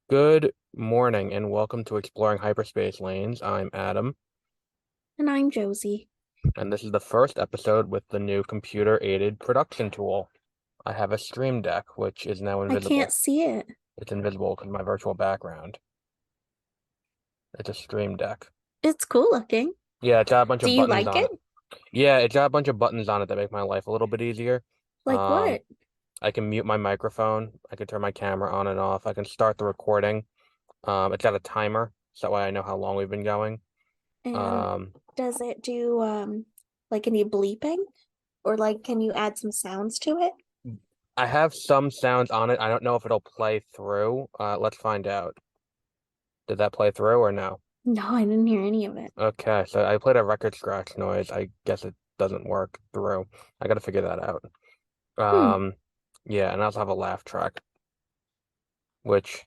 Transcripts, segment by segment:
Good morning and welcome to Exploring Hyperspace Lanes. I'm Adam, And I'm Josie. and this is the first episode with the new computer-aided production tool. I have a Stream Deck, which is now I can't invisible. see it. It's invisible because my virtual background. It's a Stream Deck. It's cool looking. Yeah, it's got a bunch Do of you buttons like on it? it. Yeah, it's got a bunch of buttons on it that make my life a little bit easier. Like Um, what? I can mute my microphone. I can turn my camera on and off. I can start the recording. It's got a timer, so that way I know how long we've been going. And Um, does it do like any bleeping? Or like can you add some sounds to it? I have some sounds on it. I don't know if it'll play through. Let's find out. Did that play through or no? No, I didn't hear any of it. Okay, so I played a record scratch noise. I guess it doesn't work through. I gotta figure that out. Hmm. Um, yeah, and I also have a laugh track, which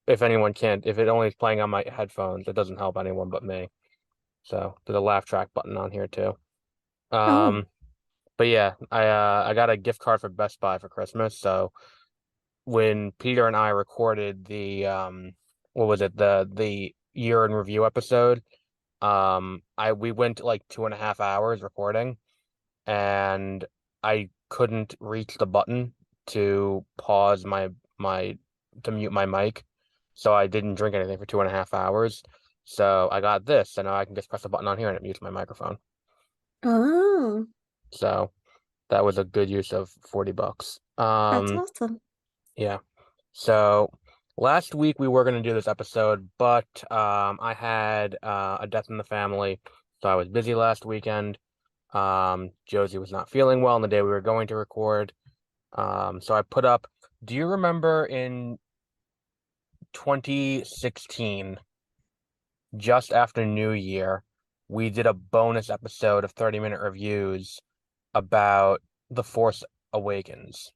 if anyone can't, if it only is playing on my headphones, it doesn't help anyone but me. So there's a laugh track button on here too. Oh. Um, but yeah, I got a gift card for Best Buy for Christmas, so when Peter and I recorded the what was it, the year in review episode, I we went like 2.5 hours recording and I couldn't reach the button to pause my to mute my mic, so I didn't drink anything for 2.5 hours. So I got this, and now I can just press a button on here and it mutes my microphone. Oh, So that was a good use of $40. that's awesome. Yeah. So last week we were going to do this episode, but I had a death in the family, so I was busy last weekend. Josie was not feeling well on the day we were going to record. So I put up, do you remember in 2016, just after New Year, we did a bonus episode of 30-minute reviews about The Force Awakens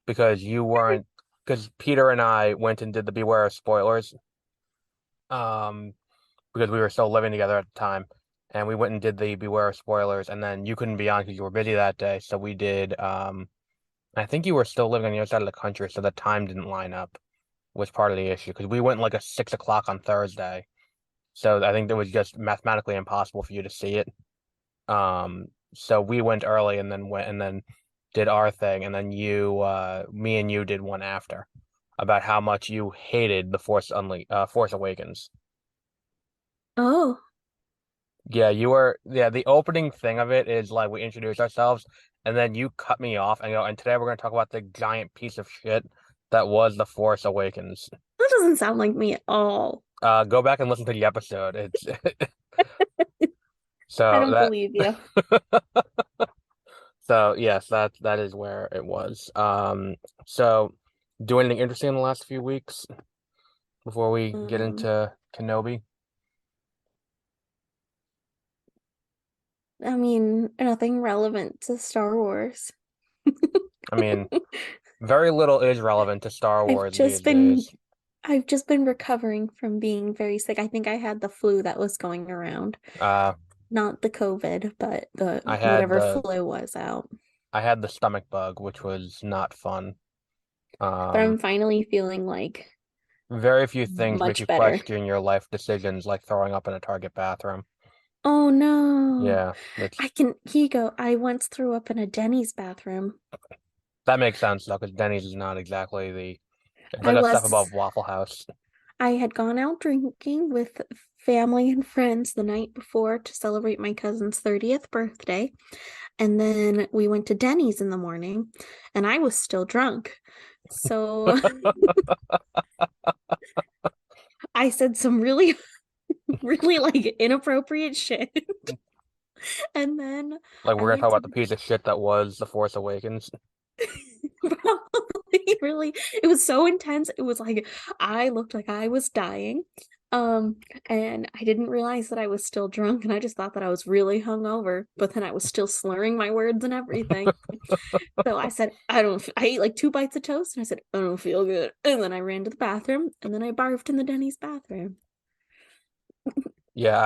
because you weren't, because Peter and I went and did the Beware of Spoilers um, because we were still living together at the time, and we went and did the Beware of Spoilers, and then you couldn't be on because you were busy that day, so we did. I think you were still living on the other side of the country, so the time didn't line up. Was part of the issue because we went like a 6 o'clock on Thursday, so I think it was just mathematically impossible for you to see it. So we went early and then went and then did our thing, and then me and you did one after about how much you hated the Force Awakens. Oh, Yeah, yeah, the opening thing of it is like we introduce ourselves and then you cut me off and go, and today we're going to talk about the giant piece of shit that was The Force Awakens. that doesn't sound like me at all. Go back and listen to the episode. It's I so don't that believe you. so yes, that is where it was. So do anything interesting in the last few weeks before we get Um, into Kenobi? I mean, nothing relevant to Star Wars. I mean, very little is relevant to Star I've Wars just these been days. I've just been recovering from being very sick. I think I had the flu that was going around. Uh, Not the COVID, but the I had whatever the flu was out. I had the stomach bug, which was not fun. But I'm Um, finally feeling like very few things make much you better. question your life decisions, like throwing up in a Target bathroom. Oh no. Yeah, it's Here you go. I once threw up in a Denny's bathroom. that makes sense though, because Denny's is not exactly it's I like a step was above Waffle House. I had gone out drinking with family and friends the night before to celebrate my cousin's 30th birthday. And then we went to Denny's in the morning and I was still drunk. So I said some really, really like inappropriate shit. And then Like I we're gonna talk went about to the piece of shit that was The Force Awakens. probably really, it was so intense. It was like I looked like I was dying. Um, and I didn't realize that I was still drunk, and I just thought that I was really hungover, but then I was still slurring my words and everything. So I said, I ate like two bites of toast and I said, I don't feel good. And then I ran to the bathroom and then I barfed in the Denny's bathroom. Yeah,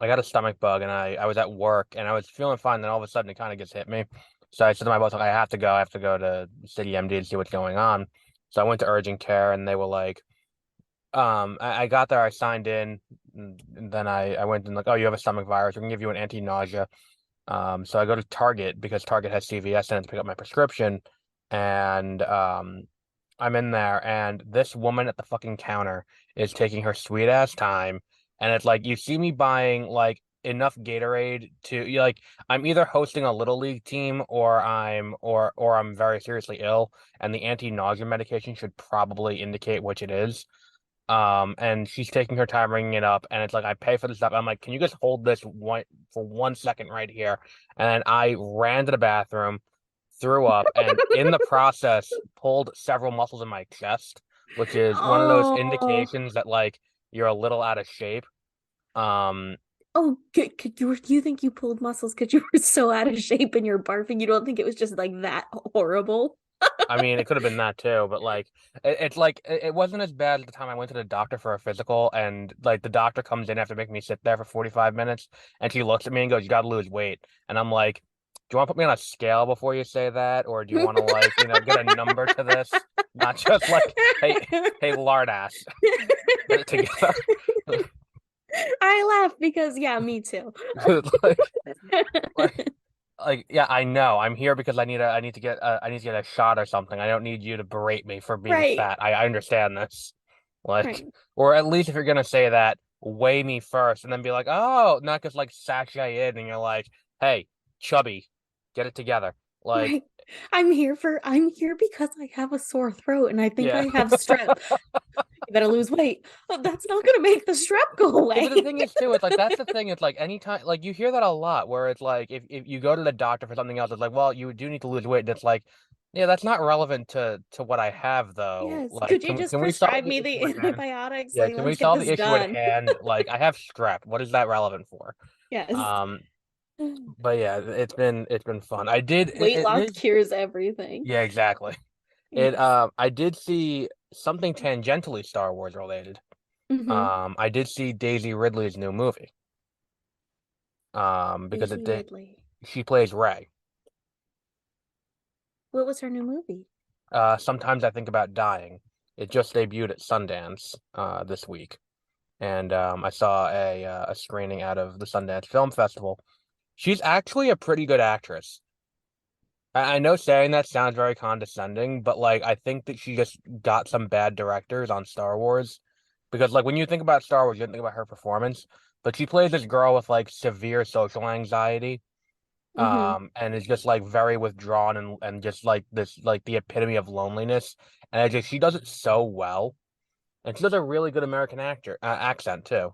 I got a stomach bug and I was at work and I was feeling fine, then all of a sudden it kind of just hit me. So I said to my boss, like, I have to go to City MD to see what's going on. So I went to urgent care and they were like, I got there, I signed in, and then I went and like, oh, you have a stomach virus. We can give you an anti-nausea. So I go to Target because Target has CVS and to pick up my prescription, and I'm in there, and this woman at the fucking counter is taking her sweet ass time, and it's like you see me buying like enough Gatorade to like I'm either hosting a little league team or I'm very seriously ill, and the anti-nausea medication should probably indicate which it is. And she's taking her time ringing it up, and it's like I pay for the stuff. I'm like, can you just hold this one for 1 second right here? And I ran to the bathroom, threw up, and in the process pulled several muscles in my chest, which is one of those Oh, indications that like you're a little out of shape. Um, oh, you think you pulled muscles because you were so out of shape and you're barfing? You don't think it was just like that horrible? I mean, it could have been that too, but like it's like it wasn't as bad at the time I went to the doctor for a physical, and like the doctor comes in after making me sit there for 45 minutes, and she looks at me and goes, "You got to lose weight," and I'm like, "Do you want to put me on a scale before you say that, or do you want to like get a number to this, not just like hey lard ass, get it together." I laugh because yeah, me too. like like yeah, I know. I'm here because I need to get a shot or something. I don't need you to berate me for being Right, fat. I understand this. Like, right, or at least if you're gonna say that, weigh me first and then be like, oh, not just like sashay in and you're like, hey, chubby, get it together. Like, right. I'm here because I have a sore throat and I think yeah. I have strep. You better lose weight. But that's not gonna make the strep go Yeah, but away. the thing is too, it's like that's the thing. It's like anytime, like you hear that a lot, where it's like if you go to the doctor for something else, it's like, well, you do need to lose weight. And it's like, yeah, that's not relevant to what I have though. Yes. Like, Could you just can we solve prescribe the me issue the at hand? antibiotics? Yeah, Like, can we let's get solve the this issue at done. hand? Like, I have strep. What is that relevant for? Yes. Um, but yeah, it's been fun. I did Weight it loss is cures everything. yeah, exactly. Yes. I did see something tangentially Star Wars related. Mm-hmm. I did see Daisy Ridley's new movie. Because it Daisy did Ridley. she plays Rey. What was her new movie? Sometimes I think about dying. It just debuted at Sundance this week, and I saw a screening out of the Sundance Film Festival. She's actually a pretty good actress. I know saying that sounds very condescending, but like I think that she just got some bad directors on Star Wars, because like when you think about Star Wars, you don't think about her performance, but she plays this girl with like severe social anxiety Mm-hmm. and is just like very withdrawn and just like this like the epitome of loneliness, and she does it so well, and she does a really good American actor accent too.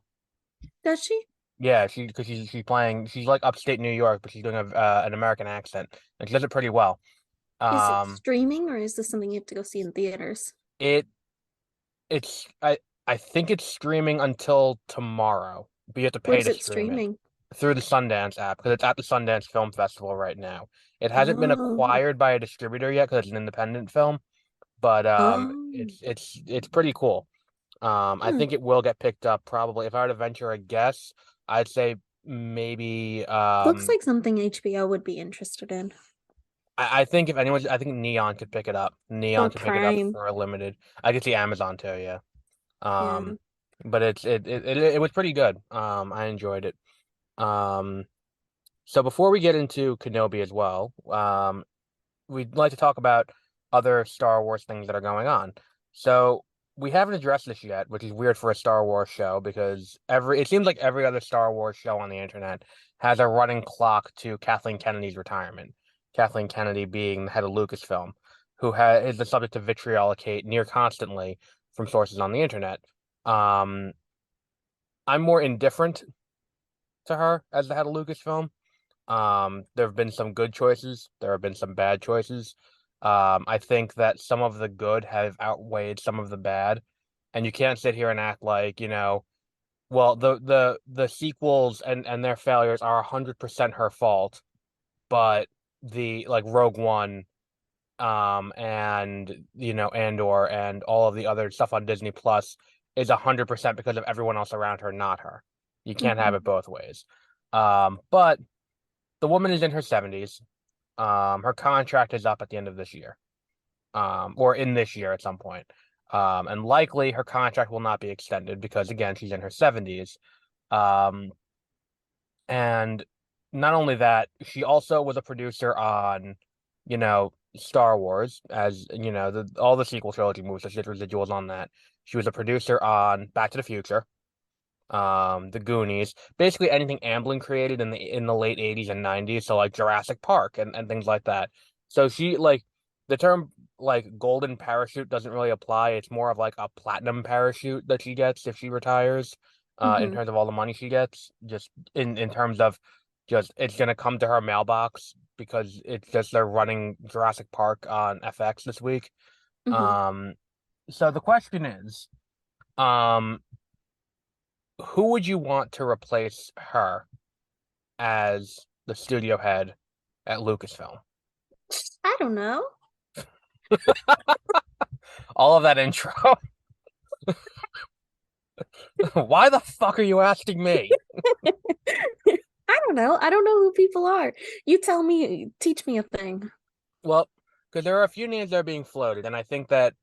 Does she? Yeah, because she's like upstate New York, but she's doing an American accent, and she does it pretty well. Is it um streaming or is this something you have to go see in theaters? it it's I think it's streaming until tomorrow, but you have to pay Where's to it stream it streaming? through the Sundance app because it's at the Sundance Film Festival right now. It hasn't been Oh. acquired by a distributor yet because it's an independent film, but Oh. it's pretty cool. I Huh. think it will get picked up probably. If I were to venture a guess, I'd say maybe Looks like something HBO would be interested in. I think if anyone's I think Neon could pick it up. Or Neon could pick it up Prime. for a limited. I could see Amazon too, yeah. Yeah. But it was pretty good. I enjoyed it. Um, so before we get into Kenobi as well, we'd like to talk about other Star Wars things that are going on. So we haven't addressed this yet, which is weird for a Star Wars show because it seems like every other Star Wars show on the internet has a running clock to Kathleen Kennedy's retirement. Kathleen Kennedy being the head of Lucasfilm, who is the subject of vitriolicate near constantly from sources on the internet. Um, I'm more indifferent to her as the head of Lucasfilm. There have been some good choices. There have been some bad choices. I think that some of the good have outweighed some of the bad, and you can't sit here and act like, well, the sequels and their failures are 100% her fault, but the like Rogue One, and Andor and all of the other stuff on Disney Plus is 100% because of everyone else around her, not her. You can't have Hmm. it both ways. But the woman is in her 70s. Her contract is up at the end of this year. or in this year at some point. And likely her contract will not be extended because again, she's in her 70s. Um, and not only that, she also was a producer on, Star Wars, as all the sequel trilogy movies, so she did residuals on that. She was a producer on Back to the Future, the Goonies, basically anything Amblin created in the late 80s and 90s, so like Jurassic Park and things like that. So she like the term like golden parachute doesn't really apply. It's more of like a platinum parachute that she gets if she retires, in Mm-hmm. terms of all the money she gets, just in terms of just it's gonna come to her mailbox because it's just they're running Jurassic Park on FX this week. Mm-hmm. Um, so the question is, um, who would you want to replace her as the studio head at Lucasfilm? I don't know. All of that intro. Why the fuck are you asking me? I don't know. I don't know who people are. You tell me, teach me a thing. Well, because there are a few names that are being floated, and I think that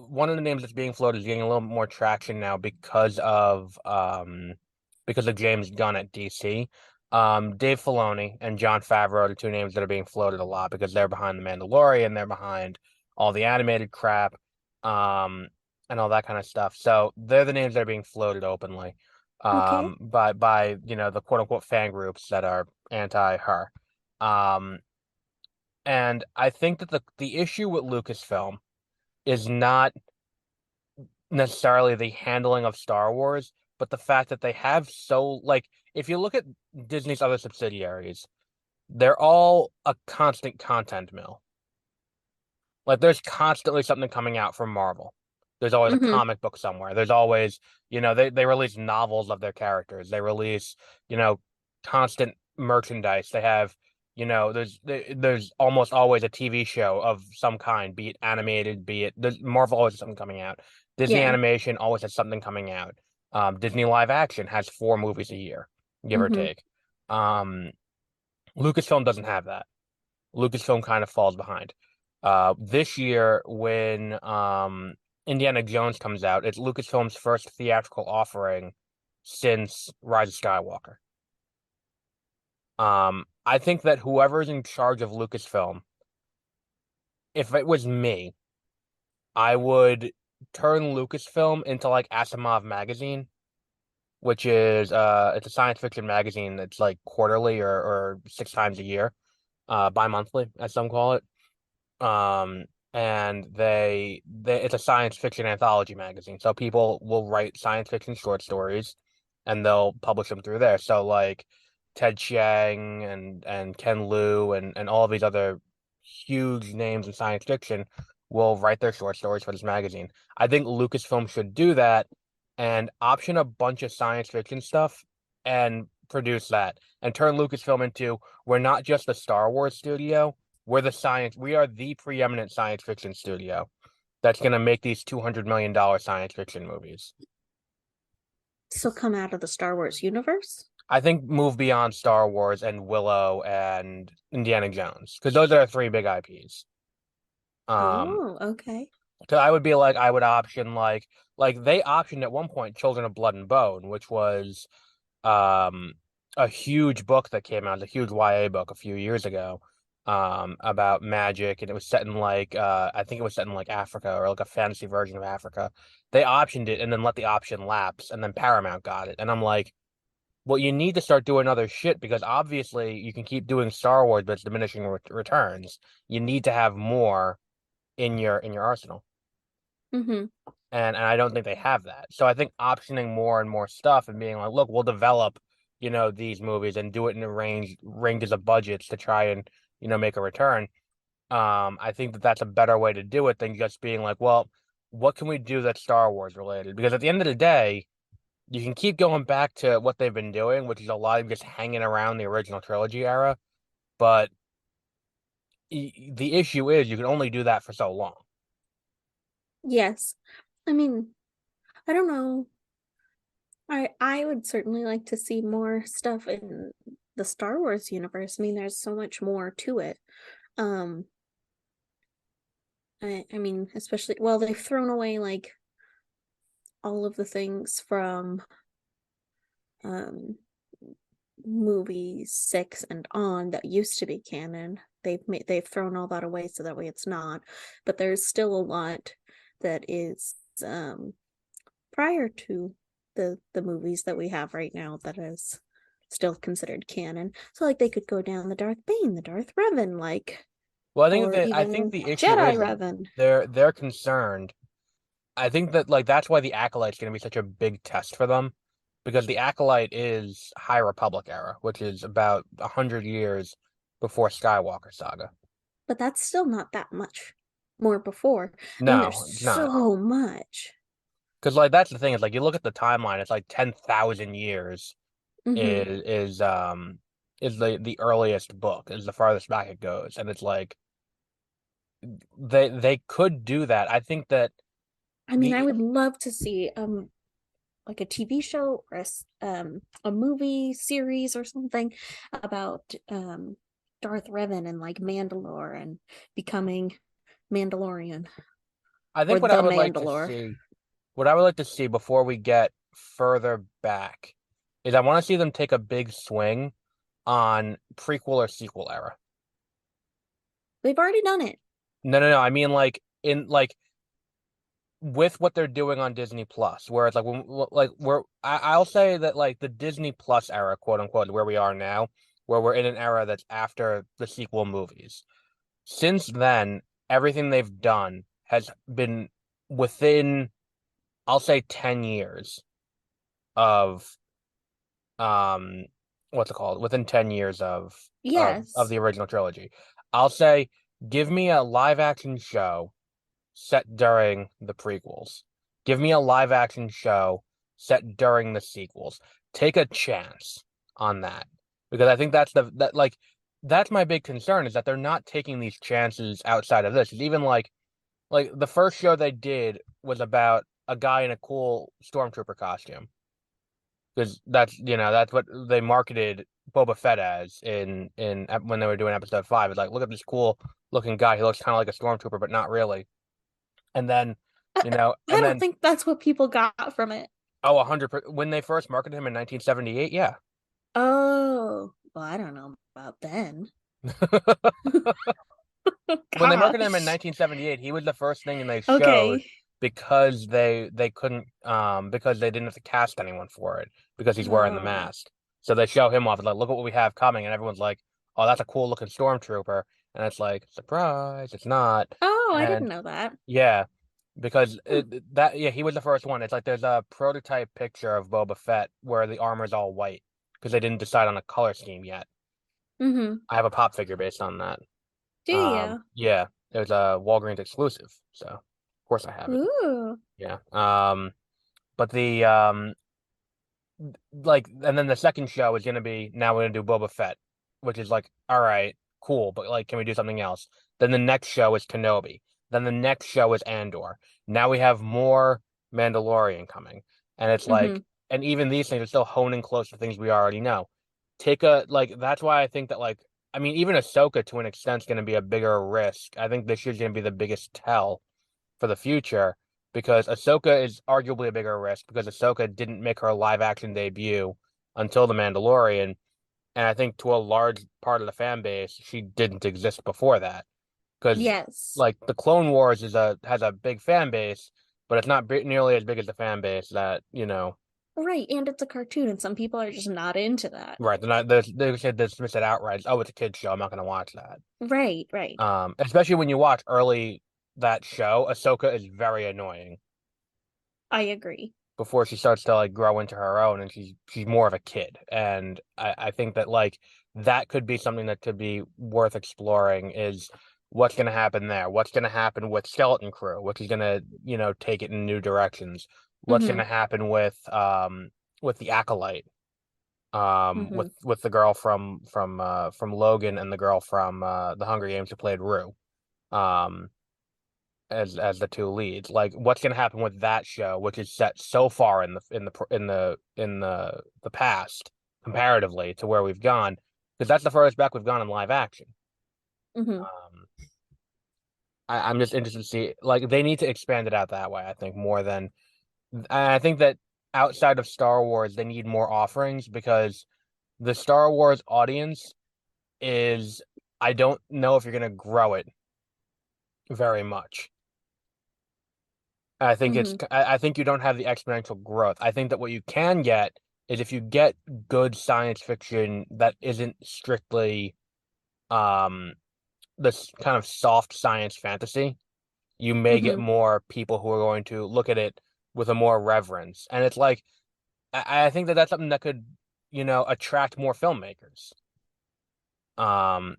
one of the names that's being floated is getting a little more traction now because of James Gunn at DC. Dave Filoni and Jon Favreau are the two names that are being floated a lot because they're behind The Mandalorian, they're behind all the animated crap, um, and all that kind of stuff. So they're the names that are being floated openly, Okay. by the quote unquote fan groups that are anti her. Um, and I think that the issue with Lucasfilm is not necessarily the handling of Star Wars, but the fact that they have if you look at Disney's other subsidiaries, they're all a constant content mill. Like there's constantly something coming out from Marvel. There's always a Mm-hmm. comic book somewhere. There's always, they release novels of their characters. They release, constant merchandise. They have, there's almost always a TV show of some kind, be it animated, be it there's Marvel always has something coming out. Disney Yeah. animation always has something coming out. Disney live action has 4 movies a year, give or Mm-hmm. take. Um, Lucasfilm doesn't have that. Lucasfilm kind of falls behind. This year, when Indiana Jones comes out, it's Lucasfilm's first theatrical offering since Rise of Skywalker. I think that whoever's in charge of Lucasfilm, if it was me, I would turn Lucasfilm into like Asimov magazine, which is it's a science fiction magazine that's like quarterly or 6 times a year, bi-monthly, as some call it. Um, and they it's a science fiction anthology magazine. So people will write science fiction short stories and they'll publish them through there. So like Ted Chiang and Ken Liu and all of these other huge names in science fiction will write their short stories for this magazine. I think Lucasfilm should do that and option a bunch of science fiction stuff and produce that and turn Lucasfilm into we're not just a Star Wars studio, we are the preeminent science fiction studio that's going to make these $200 million science fiction movies. So come out of the Star Wars universe? I think move beyond Star Wars and Willow and Indiana Jones because those are our 3 big IPs. Um, Oh, okay. so I would be like, I would option like they optioned at one point Children of Blood and Bone, which was um a huge book that came out, a huge YA book a few years ago, about magic, and it was set in like I think it was set in like Africa or like a fantasy version of Africa. They optioned it and then let the option lapse, and then Paramount got it. And I'm like, well, you need to start doing other shit because obviously you can keep doing Star Wars, but it's diminishing returns. You need to have more in your arsenal. Mm-hmm. And I don't think they have that. So I think optioning more and more stuff and being like, look, we'll develop, these movies and do it in a ranges of budgets to try and, make a return. I think that that's a better way to do it than just being like, well, what can we do that's Star Wars related? Because at the end of the day, you can keep going back to what they've been doing, which is a lot of just hanging around the original trilogy era. But the issue is you can only do that for so long. Yes. I mean, I don't know. I would certainly like to see more stuff in the Star Wars universe. I mean, there's so much more to it. Um, I mean, especially, well, they've thrown away like all of the things from um movie 6 and on that used to be canon. They've thrown all that away so that way it's not. But there's still a lot that is um prior to the movies that we have right now that is still considered canon. So like they could go down the Darth Bane, the Darth Revan, like, Well, or I think even the issue Jedi is Revan. they're concerned. I think that like that's why the Acolyte's going to be such a big test for them, because the Acolyte is High Republic era, which is about 100 years before Skywalker saga. But that's still not that much more before. I mean, there's No, it's not. so much. Because like that's the thing is like you look at the timeline, it's like 10,000 years Mm-hmm. is the earliest book, is the farthest back it goes, and it's like they could do that. I think that I mean, I the would love to see like a TV show or a movie series or something about Darth Revan and like Mandalore and becoming Mandalorian I or think what I the would like to Mandalore. see, what I would like to see before we get further back is I want to see them take a big swing on prequel or sequel era. They've already done it. No, no, no. I mean like in like with what they're doing on Disney Plus, where it's like when like I'll say that like the Disney Plus era, quote unquote, where we are now, where we're in an era that's after the sequel movies. Since then, everything they've done has been within, I'll say, 10 years of um what's it called? Within 10 years of Yes. the original trilogy. I'll say give me a live action show set during the prequels. Give me a live action show set during the sequels. Take a chance on that. Because I think that's my big concern is that they're not taking these chances outside of this. It's even like the first show they did was about a guy in a cool stormtrooper costume. Because that's what they marketed Boba Fett as in when they were doing episode 5. It's like, look at this cool looking guy. He looks kind of like a stormtrooper, but not really. And then, I, I and don't then, think that's what people got from it. oh, 100%. When they first marketed him in 1978, yeah. Oh, well, I don't know about then. When they marketed him in Gosh. 1978, he was the first thing and they showed Okay. because they couldn't because they didn't have to cast anyone for it because he's wearing the Oh. mask. So they show him off, like, look at what we have coming, and everyone's like, oh, that's a cool looking stormtrooper. And it's like, surprise, it's not. Oh, I didn't And know that. yeah, because Hmm. yeah, he was the first one. It's like there's a prototype picture of Boba Fett where the armor's all white because they didn't decide on a color scheme yet. Mm-hmm. I have a pop figure based on that. Do ya? Yeah, it was a Walgreens exclusive, so of course I have it. Ooh. Yeah. But the like, and then the second show is gonna be now we're gonna do Boba Fett, which is like, all right, cool, but like, can we do something else? Then the next show is Kenobi. Then the next show is Andor. Now we have more Mandalorian coming, and it's Mm-hmm. like, and even these things are still honing close to things we already know. Take a like, that's why I think that like, I mean, even Ahsoka to an extent is going to be a bigger risk. I think this year's going to be the biggest tell for the future because Ahsoka is arguably a bigger risk because Ahsoka didn't make her live action debut until The Mandalorian. And I think to a large part of the fan base, she didn't exist before that. Because Yes. like the Clone Wars has a big fan base, but it's not nearly as big as the fan base that, Right, and it's a cartoon, and some people are just not into that. right. They said dismiss it outright. Oh, it's a kid's show. I'm not gonna watch that. Right, right. Especially when you watch early that show, Ahsoka is very annoying I agree. before she starts to like grow into her own and she's more of a kid. And I think that like that could be something that could be worth exploring is what's gonna happen there. What's gonna happen with Skeleton Crew, which is gonna, take it in new directions. What's Mm-hmm. gonna happen with the Acolyte, Mm-hmm. with the girl from Logan and the girl from the Hunger Games who played Rue. Um as the two leads. Like, what's going to happen with that show, which is set so far in the past comparatively to where we've gone, because that's the furthest back we've gone in live action. Mm-hmm. Um, I'm just interested to see, like, they need to expand it out that way, I think, more than, and I think that outside of Star Wars, they need more offerings because the Star Wars audience is, I don't know if you're going to grow it very much. Hmm. I think you don't have the exponential growth. I think that what you can get is if you get good science fiction that isn't strictly um this kind of soft science fantasy, you may get Hmm. more people who are going to look at it with a more reverence. And it's like, I think that that's something that could, attract more filmmakers. Um,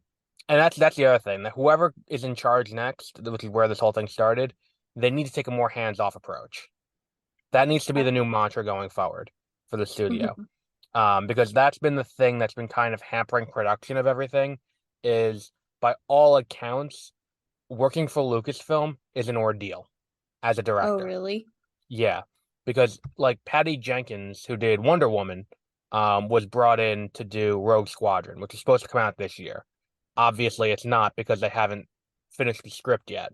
and that's the other thing, that whoever is in charge next, which is where this whole thing started, they need to take a more hands-off approach. That needs to be the new mantra going forward for the studio. Hmm. Because that's been the thing that's been kind of hampering production of everything, is by all accounts, working for Lucasfilm is an ordeal as a Oh, director. really? Yeah, because like Patty Jenkins, who did Wonder Woman, was brought in to do Rogue Squadron, which is supposed to come out this year. Obviously, it's not because they haven't finished the script yet,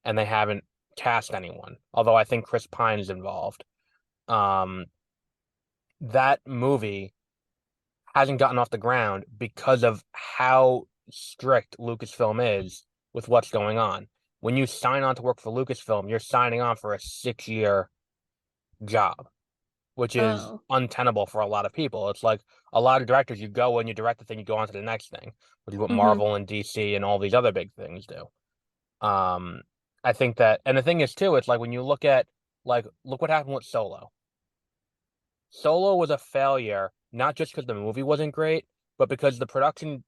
and they haven't cast anyone. Although I think Chris Pine is involved. Um, that movie hasn't gotten off the ground because of how strict Lucasfilm is with what's going on. When you sign on to work for Lucasfilm, you're signing on for a 6 year job, which is Oh. untenable for a lot of people. It's like a lot of directors, you go and you direct the thing, you go on to the next thing, which is what Hmm. Marvel and DC and all these other big things do. Um, I think that, and the thing is too, it's like when you look at, like, look what happened with Solo. Solo was a failure, not just because the movie wasn't great, but because the production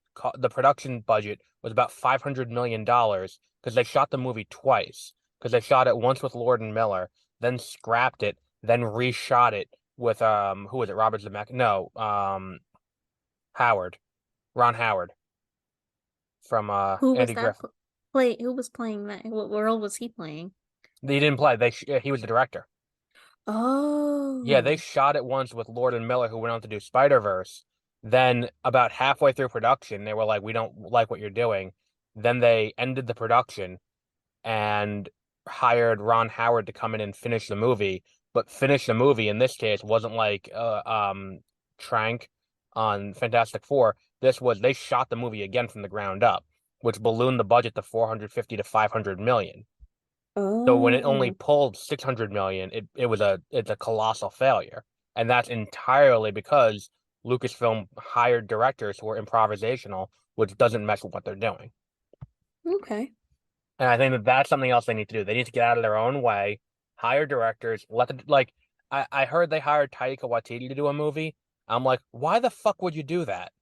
budget was about $500 million because they shot the movie twice. Because they shot it once with Lord and Miller, then scrapped it, then reshot it with who was it? Robert Zemeckis? No, Howard, Ron Howard from Who was Andy that Griffith. play? Who was playing that? What role was he playing? He didn't play. He was the director. Yeah, they Oh. shot it once with Lord and Miller, who went on to do Spider-Verse. Then, about halfway through production, they were like, "We don't like what you're doing." Then they ended the production and hired Ron Howard to come in and finish the movie. But finish the movie in this case wasn't like Trank on Fantastic Four. This was, they shot the movie again from the ground up, which ballooned the budget to 450 to 500 million. So when it only Oh. pulled 600 million, it's a colossal failure. And that's entirely because Lucasfilm hired directors who are improvisational, which doesn't mesh with what they're doing. Okay. And I think that that's something else they need to do. They need to get out of their own way, hire directors, I heard they hired Taika Waititi to do a movie. I'm like, why the fuck would you do that?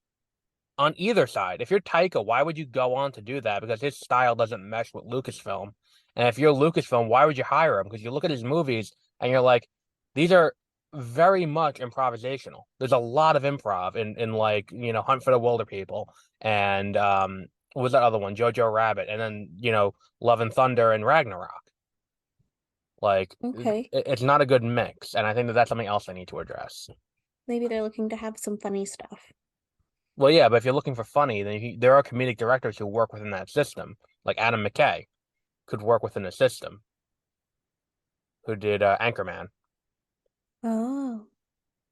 On either side. If you're Taika, why would you go on to do that? Because his style doesn't mesh with Lucasfilm. And if you're Lucasfilm, why would you hire him? Because you look at his movies and you're like, these are very much improvisational. There's a lot of improv in like, Hunt for the Wilder People and what was that other one? Jojo Rabbit, and then, Love and Thunder and Ragnarok. Like Okay. it's not a good mix, and I think that that's something else I need to address. Maybe they're looking to have some funny stuff. Well, yeah, but if you're looking for funny, then there are comedic directors who work within that system, like Adam McKay could work within the system, who did Anchorman. Oh.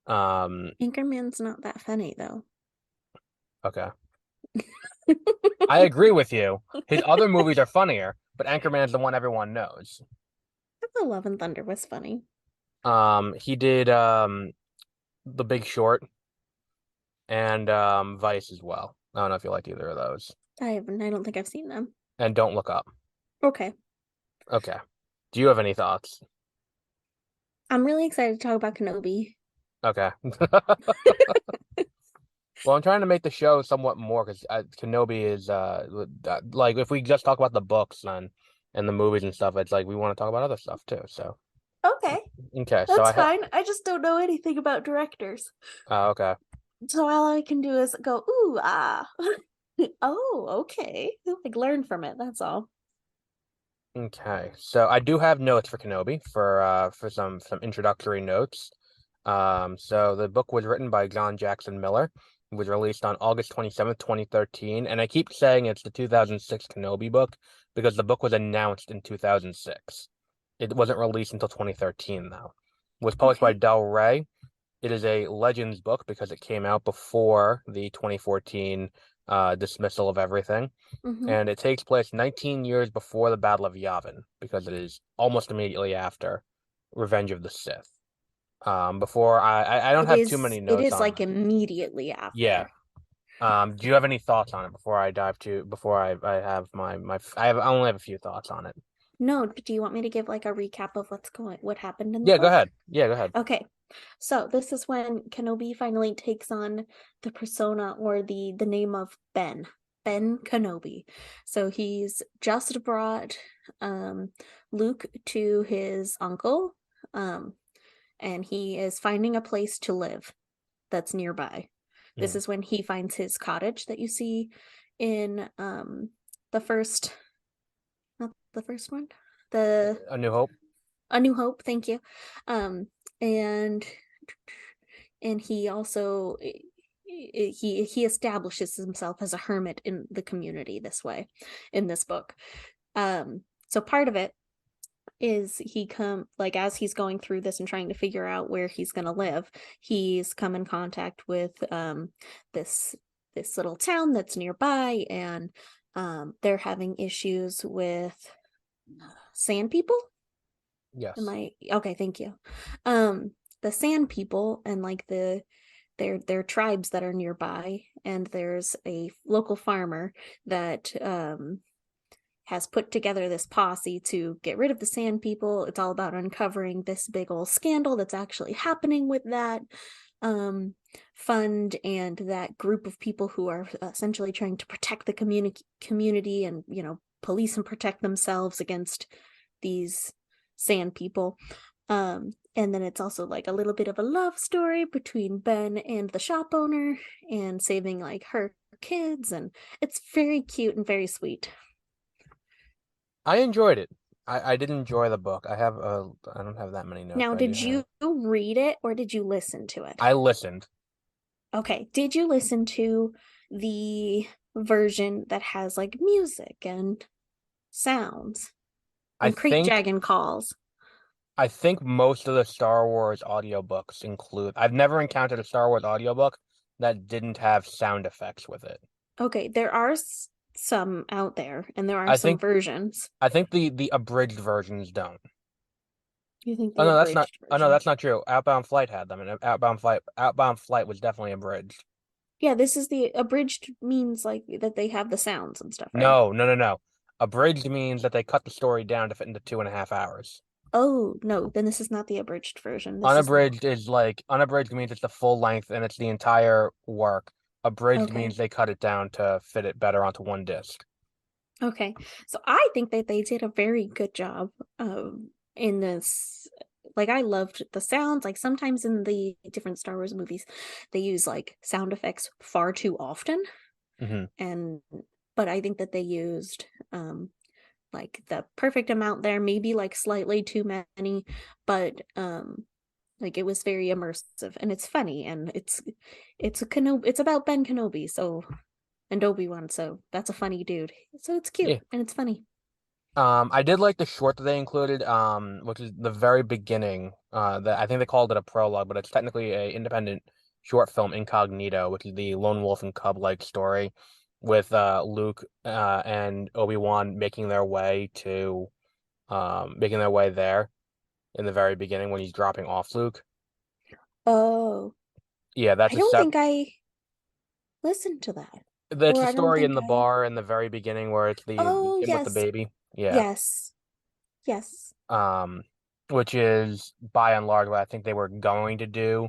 Um, Anchorman's not that funny though. okay, I agree with you. His other movies are funnier, but Anchorman's the one everyone knows. I thought Love and Thunder was funny. He did The Big Short and Vice as well. I don't know if you liked either of those. I don't think I've seen them. And Don't Look Up. Okay. Okay. Do you have any thoughts? I'm really excited to talk about Kenobi. Okay. Well, I'm trying to make the show somewhat more because Kenobi is like if we just talk about the books and the movies and stuff, it's like we want to talk about other stuff too. So Okay, okay, so that's fine. I just don't know anything about directors. okay, So all I can do is go, ooh, ah. Oh, okay. Like learn from it, that's all. okay. So I do have notes for Kenobi for some introductory notes. So the book was written by John Jackson Miller. It was released on August 27th, 2013, and I keep saying it's the 2006 Kenobi book because the book was announced in 2006. It wasn't released until 2013, though. It was published by Okay. Del Rey. It is a Legends book because it came out before the 2014 dismissal of everything, Mm-hmm. and it takes place 19 years before the Battle of Yavin because it is almost immediately after Revenge of the Sith. Before I don't have too many It notes is on like it. immediately Yeah. after. Do you have any thoughts on it before I have I only have a few thoughts on it. No, do you want me to give like a recap of what happened in the Yeah, go book? ahead. Yeah, go ahead. Okay. So this is when Kenobi finally takes on the persona or the name of Ben. Ben Kenobi. So he's just brought um Luke to his uncle, um, and he is finding a place to live that's nearby. This Mhm. is when he finds his cottage that you see in the first, not the first one, the A New Hope. A New Hope, thank you. Um, and he also he establishes himself as a hermit in the community this way in this book. So part of it is he come like as he's going through this and trying to figure out where he's going to live, he's come in contact with this little town that's nearby, and they're having issues with sand people. Am Yes. I okay? Thank you. Um, the Sand People and like their tribes that are nearby, and there's a local farmer that has put together this posse to get rid of the Sand People. It's all about uncovering this big old scandal that's actually happening with that um fund and that group of people who are essentially trying to protect the community and police and protect themselves against these Sand People. And then it's also like a little bit of a love story between Ben and the shop owner and saving like her kids, and it's very cute and very sweet. I enjoyed it. I did enjoy the book. I don't have that many notes, Now, but I do did have. you read it or did you listen to it? I listened. Okay, did you listen to the version that has like music and sounds I and crate think dragon calls? I think most of the Star Wars audiobooks include. I've never encountered a Star Wars audiobook that didn't have sound effects with it. Okay, there are some out there and there are I some think versions. I think the abridged versions don't. You think Oh the no, that's not. abridged Oh no, version? that's not true. Outbound Flight had them, and Outbound Flight was definitely abridged. Yeah, this is the abridged means like that they have the sounds and stuff, right? No, no, no, no. Abridged means that they cut the story down to fit into 2.5 hours. Oh, no, then this is not the abridged version. This is the Unabridged is like unabridged means it's the full length and it's the entire work. Abridged okay. means they cut it down to fit it better onto one disc. Okay. So I think that they did a very good job in this. Like I loved the sounds. Like sometimes in the different Star Wars movies, they use like sound effects far too often. Hmm. And but I think that they used like the perfect amount there, maybe like slightly too many, but like it was very immersive and it's funny and it's about Ben Kenobi, so and Obi-Wan, so that's a funny dude. So it's cute Yeah. and it's funny. I did like the short that they included, which is the very beginning. That I think they called it a prologue, but it's technically a independent short film, Incognito, which is the lone wolf and cub like story with Luke and Obi-Wan making their way there in the very beginning when he's dropping off Luke. Oh, Yeah, that's I a don't sep think I listened to that. That's Or the I don't story in think the I bar in the very beginning where it's the Oh, him with the yes. baby. Yeah. Yes. Yes. Um, which is by and large what I think they were going to do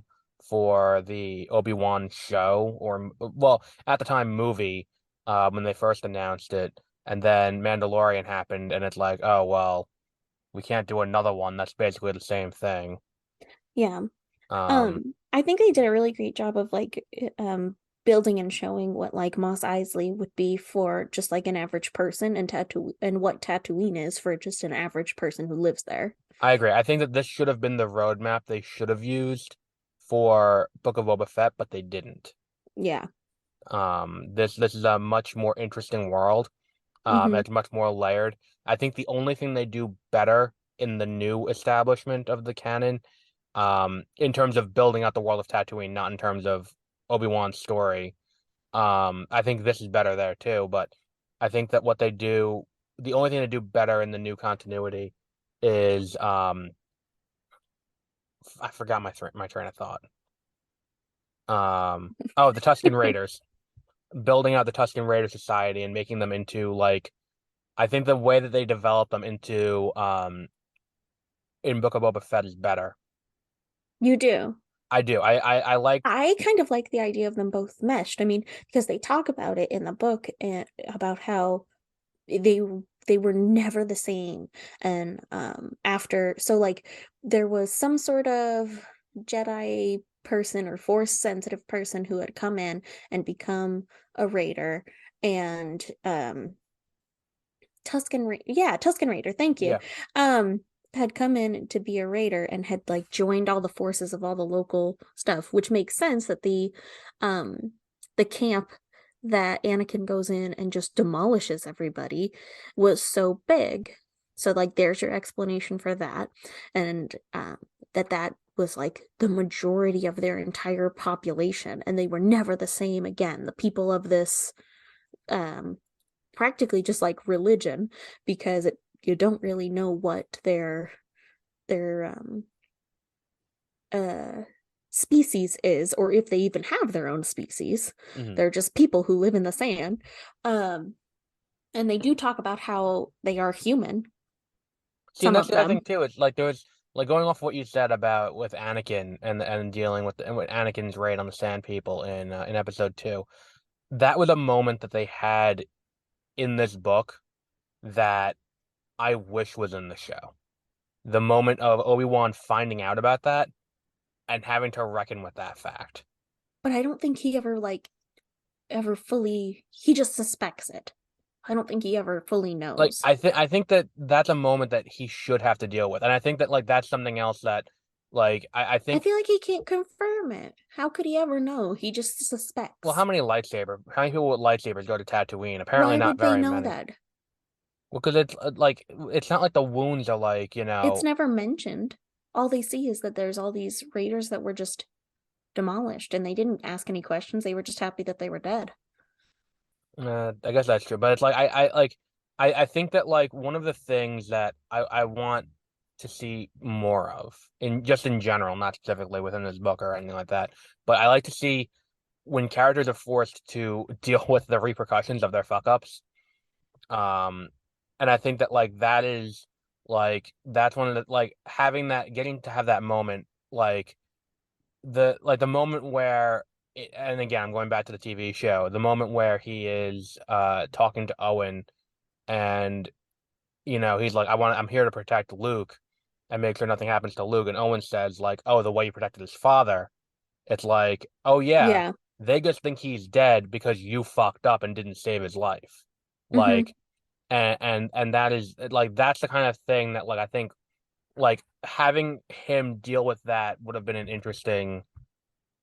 for the Obi-Wan show, or well, at the time movie, when they first announced it, and then Mandalorian happened, and it's like, oh well, we can't do another one. That's basically the same thing. Yeah. Um, I think they did a really great job of like building and showing what like Mos Eisley would be for just like an average person, and what Tatooine is for just an average person who lives there. I agree. I think that this should have been the roadmap they should have used for Book of Boba Fett, but they didn't. Yeah. This is a much more interesting world. Hmm. It's much more layered. I think the only thing they do better in the new establishment of the canon, in terms of building out the world of Tatooine, not in terms of Obi-Wan's story. I think this is better there too, but I think that what they do, the only thing they do better in the new continuity is I forgot my train of thought. Oh, the Tusken Raiders, building out the Tusken Raider Society and making them into like I think the way that they develop them into in Book of Boba Fett is better. You do. I do. I like I kind of like the idea of them both meshed. I mean, because they talk about it in the book and about how they they were never the same. And after so like there was some sort of Jedi person or force sensitive person who had come in and become a raider and Tusken Raider, thank you. yeah. Um, had come in to be a raider and had like joined all the forces of all the local stuff, which makes sense that um the camp that Anakin goes in and just demolishes everybody was so big. So like there's your explanation for that. And that was like the majority of their entire population, and they were never the same again. The people of this um practically just like religion, because you don't really know what their uh species is, or if they even have their own species. Hmm. They're just people who live in the sand. um and they do talk about how they are human, See, and some that's of the other thing them. too. It's like there was like going off what you said about with Anakin and dealing with and with Anakin's raid on the Sand People in episode 2. That was a moment that they had in this book that I wish was in the show. The moment of Obi-Wan finding out about that and having to reckon with that fact. But I don't think he ever like ever fully, he just suspects it. I don't think he ever fully Like knows. I think that that's a moment that he should have to deal with, and I think that like that's something else that like I I think feel like he can't confirm it. How could he ever know? He just well, suspects. how many people with lightsabers go to Tatooine? Apparently Why not would they very know many. that? Well, because it's like it's not like the wounds are like It's never mentioned. All they see is that there's all these raiders that were just demolished, and they didn't ask any questions. They were just happy that they were dead. I guess that's true, but it's like I think that like one of the things that I want to see more of in just in general, not specifically within this book or anything like that, but I like to see when characters are forced to deal with the repercussions of their fuck ups. Um, and I think that like that is that's one of the like having that getting to have that moment the moment where and again I'm going back to the TV show, the moment where he is talking to Owen and he's like I'm here to protect Luke and make sure nothing happens to Luke, and Owen says like, oh, the way you protected his father. It's like, oh yeah, Yeah. they just think he's dead because you fucked up and didn't save his life. Hmm. Like and that is like that's the kind of thing that like I think like having him deal with that would have been an interesting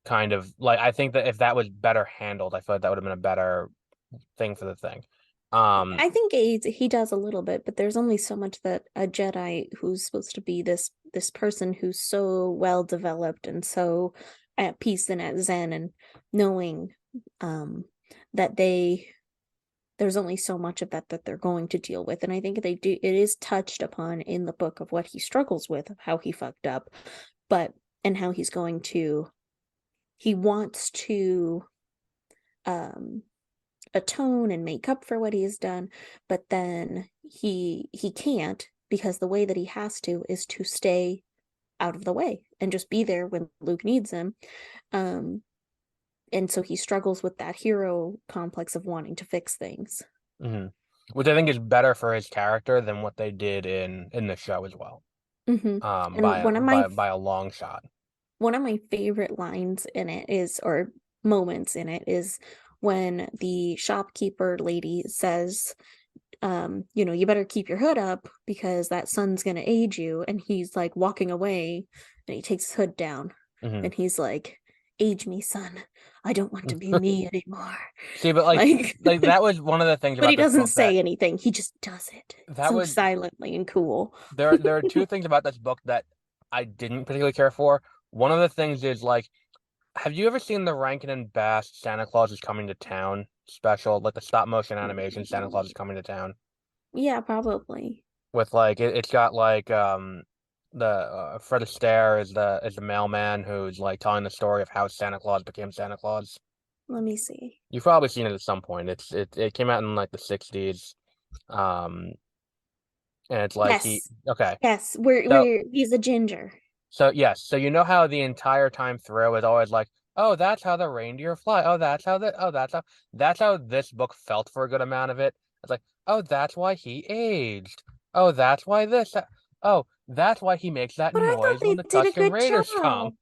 kind of like I think that if that was better handled, I feel like that would have been a better thing for the thing. Um, I think he does a little bit, but there's only so much that a Jedi who's supposed to be this person who's so well developed and so at peace and at zen, and knowing um that there's only so much of that they're going to deal with. And I think they do, it is touched upon in the book of what he struggles with, of how he fucked up, but and how he wants to um atone and make up for what he has done, but then he can't, because the way that he has to is to stay out of the way and just be there when Luke needs him. um and so he struggles with that hero complex of wanting to fix things. mhm. Which I think is better for his character than what they did in the show as well. Hmm. By And by a long shot. one of my favorite lines in it is, or moments in it, is when the shopkeeper lady says, you better keep your hood up because that sun's gonna age you. And he's like walking away and he takes his hood down Hmm. and he's like, age me, son. I don't want to be me anymore. See, but Like, like that was one of the things but about he this doesn't book that say anything. He just does it that so was silently and cool. there are two things about this book that I didn't particularly care for. One of the things is like, have you ever seen the Rankin and Bass Santa Claus is Coming to Town special, like the stop motion animation Santa Claus is Coming to Town? Yeah, probably. With like it's got like the Fred Astaire is the mailman who's like telling the story of how Santa Claus became Santa Claus. Let me see. You've probably seen it at some point. It came out in like the 60s. Um and it's like he Yes. okay. Yes, we're So he's a ginger. yes, so you know how the entire time through is always like, oh, that's how the reindeer fly. That's how this book felt for a good amount of it. It's like, oh, that's why he aged. Oh, that's why oh, that's why he makes that But I thought noise when they the did a Tusken good Raiders come. job.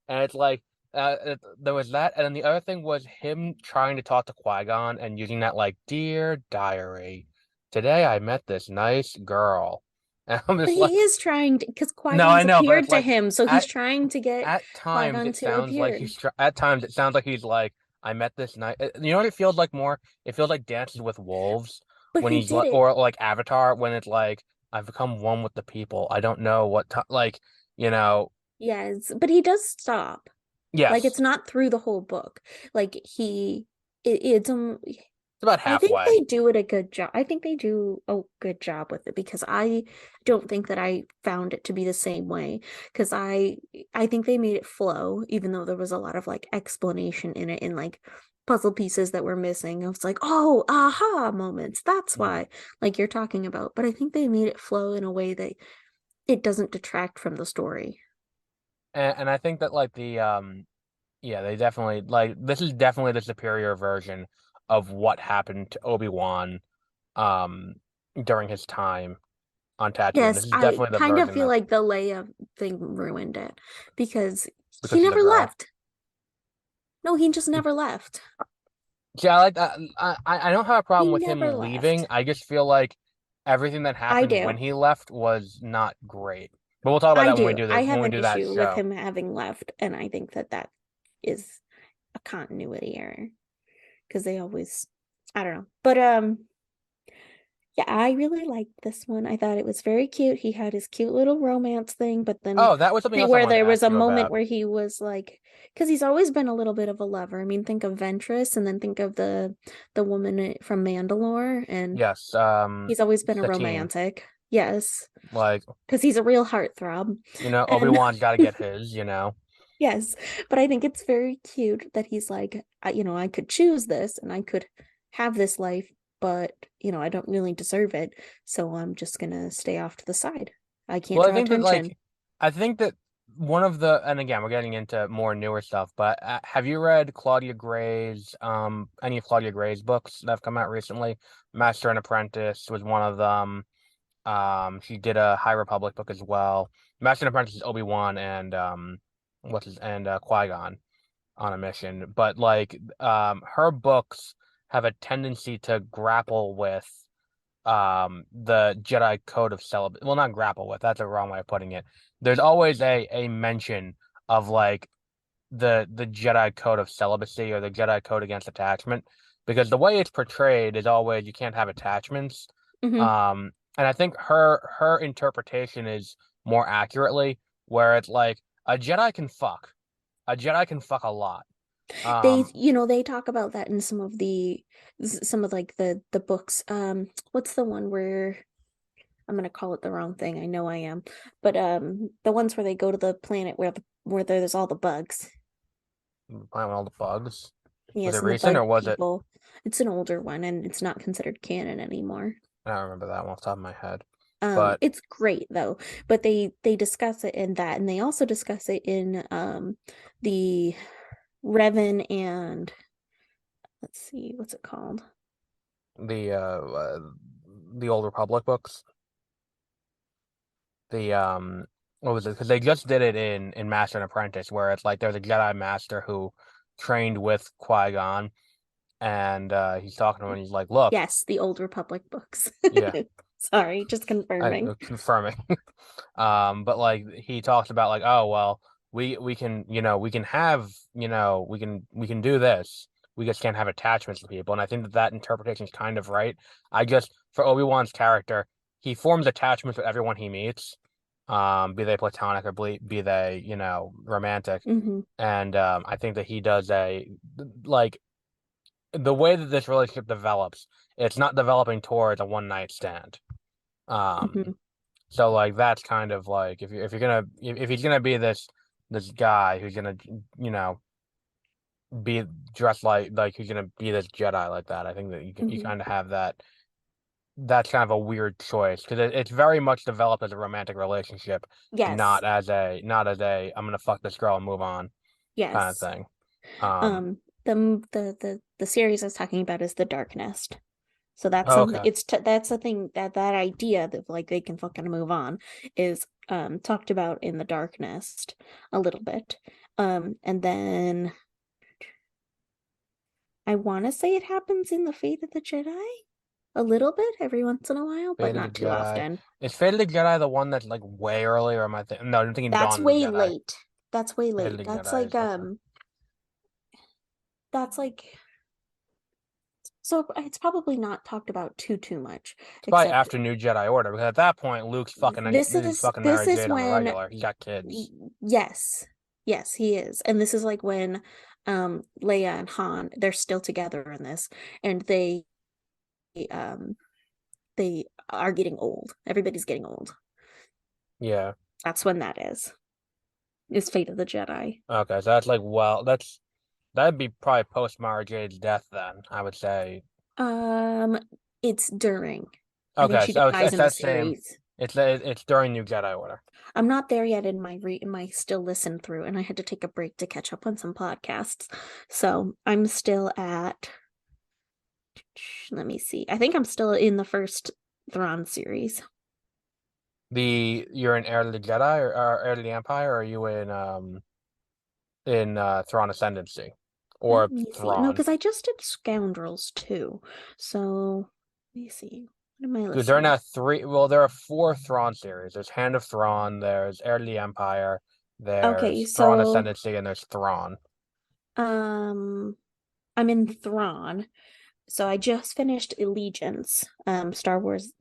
And it's like, there was that, and then the other thing was him trying to talk to Qui-Gon and using that like, dear diary, today I met this nice girl, and I'm But just he like, is trying to, because no, I Qui-Gon's know, but appeared it's to like him, so he's at trying to get at times Qui-Gon it to sounds like appear. at times it sounds like he's like, I met this night. You know what it feels like more? It feels like Dances with Wolves But when he he's did like, it. or like Avatar when it's like, I've become one with the people. I don't know what to like, you know. Yes, but he does stop. Like Yes, it's not through the whole book. Like it's it's about I think they halfway. do it a good job. I think they do a good job with it because I don't think that I found it to be the same way because I think they made it flow even though there was a lot of like explanation in it and like puzzle pieces that were missing. I was like, "Oh, aha moments. That's Hmm. why." Like you're talking about. But I think they made it flow in a way that it doesn't detract from the story. And I think that like the yeah, they definitely like this is definitely the superior version of what happened to Obi-Wan um during his time on Tatooine. Yes, This is I definitely the kind of version feel of like the Leia thing ruined it because because he she's a never girl. left. No, he just never left. See, I like that. I don't have a He problem with never him leaving. left. I just feel like everything that I happened when do. he left was not great. But we'll talk about I that when we do. do I this when have we an do that issue with show. him having left, and I think that that is a continuity error because they always, I don't know. But yeah, I really liked this one. I thought it was very cute. He had his cute little romance thing, but then Oh, that was something else I where wanted there to was ask a you moment about. where he was like, because he's always been a little bit of a lover. I mean, think of Ventress, and then think of the woman from Mandalore, and Yes, he's always been a Satine. romantic. Yes, Like, because he's a real heartthrob, and Obi-Wan's got to get his. yes, but I think it's very cute that he's like, I could choose this and I could have this life, but I don't really deserve it, so I'm just gonna stay off to the side. I can't Well, draw attention. I think that one of the, and again, we're getting into more newer stuff, but have you read Claudia Gray's, any of Claudia Gray's books that have come out recently? Master and Apprentice was one of them. She did a High Republic book as well. Master and Apprentice is Obi-Wan and, Qui-Gon on a mission, but like, her books have a tendency to grapple with the Jedi Code of Celibacy. Well, not grapple with, that's a wrong way of putting it. There's always a mention of like the Jedi Code of Celibacy or the Jedi Code against attachment, because the way it's portrayed is always you can't have attachments. Hmm. And I think her interpretation is more accurately where it's like a Jedi can fuck. A Jedi can fuck a lot. They, Um, they talk about that in some of like the books. What's the one where I'm gonna call it the wrong thing. I know I am, but the ones where they go to the planet where there's all the bugs. Playing with all the bugs. Was it Yes, and the recent bug or was it? people. It's an older one and it's not considered canon anymore. I don't remember that one off the top of my head. But It's great though, but they discuss it in that, and they also discuss it in the Revan and let's see, what's it called? the uh, uh the old Republic books, the what was it? Because they just did it in Master and Apprentice, where it's like there's a Jedi Master who trained with Qui-Gon, and he's talking to him, and he's like, "Look, Yes, the Old Republic books. yeah, Sorry, just I confirming. confirming." But like he talks about like, oh well, we can, we can have, we can do this. We just can't have attachments to people. And I think that that interpretation is kind of right. I just, for Obi-Wan's character, he forms attachments with everyone he meets, be they platonic or be they, romantic. Hmm. And I think that he does like, the way that this relationship develops, it's not developing towards a one night stand. Hmm. Um, so like that's kind of like if you're gonna if he's gonna be this guy who's gonna you know be dressed like who's gonna be this Jedi like that, I think that you Hmm. kind of have that. That's kind of a weird choice because it's very much developed as a romantic relationship and Yes. not as a I'm gonna fuck this girl and move on kind of Yes. thing. Um, The series I was talking about is the Dark Nest. So that's oh, something. okay. That's the thing that idea that like they can fucking move on is talked about in the Dark Nest a little bit. And then I want to say it happens in the Fate of the Jedi a little bit every once in a while, but Fate of the not too Jedi. often. Is Fate of the Jedi the one that's like way earlier? Am I thinking? No, I'm thinking That's Dawn of the way Jedi. late. That's way Fate of late. the Jedi is okay. That's like so it's probably not talked about too much, It's probably except after New Jedi Order because at that point Luke's fucking this Mary is Jade on the when regular. He's got kids. yes. Yes, he is. And this is like when Leia and Han, they're still together in this and um they are getting old. Everybody's getting old. Yeah. That's when that is Fate of the Jedi. Okay, so that's like that'd be probably post Mara Jade's death then, I would say. Um, it's during. I think Okay, she so dies it's in the that same. series. It's during New Jedi Order. I'm not there yet in my still listen through, and I had to take a break to catch up on some podcasts. So I'm still at. Let me see. I think I'm still in the first Thrawn series. You're in Heir to the Jedi or Heir to the Empire, or are you in Thrawn Ascendancy Let or me see. No, Thrawn? because I just did Scoundrels too. So let me see. What am I Because there are listening? now three. Well, there are four Thrawn series. There's Hand of Thrawn. There's Heir to the Empire. Okay, There's Thrawn so Ascendancy, and there's Thrawn. um, I'm in Thrawn. So I just finished Allegiance, Star Wars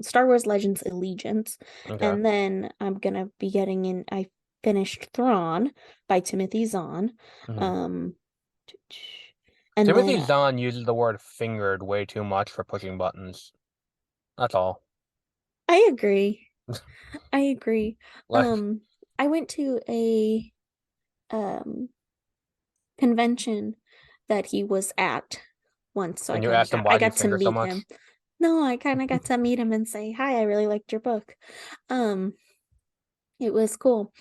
Legends Allegiance, Okay. and then I'm gonna be getting in. I finished Thrawn by Timothy Zahn, Hmm. um, and Timothy then Zahn uses the word fingered way too much for pushing buttons. That's all. I agree. I agree. Like, Um, I went to a um convention that he was at once, so I and you kind of asked him got I why do you got to finger so meet much? him. No, I kind of got to meet him and say, "Hi, I really liked your book." Um, it was cool.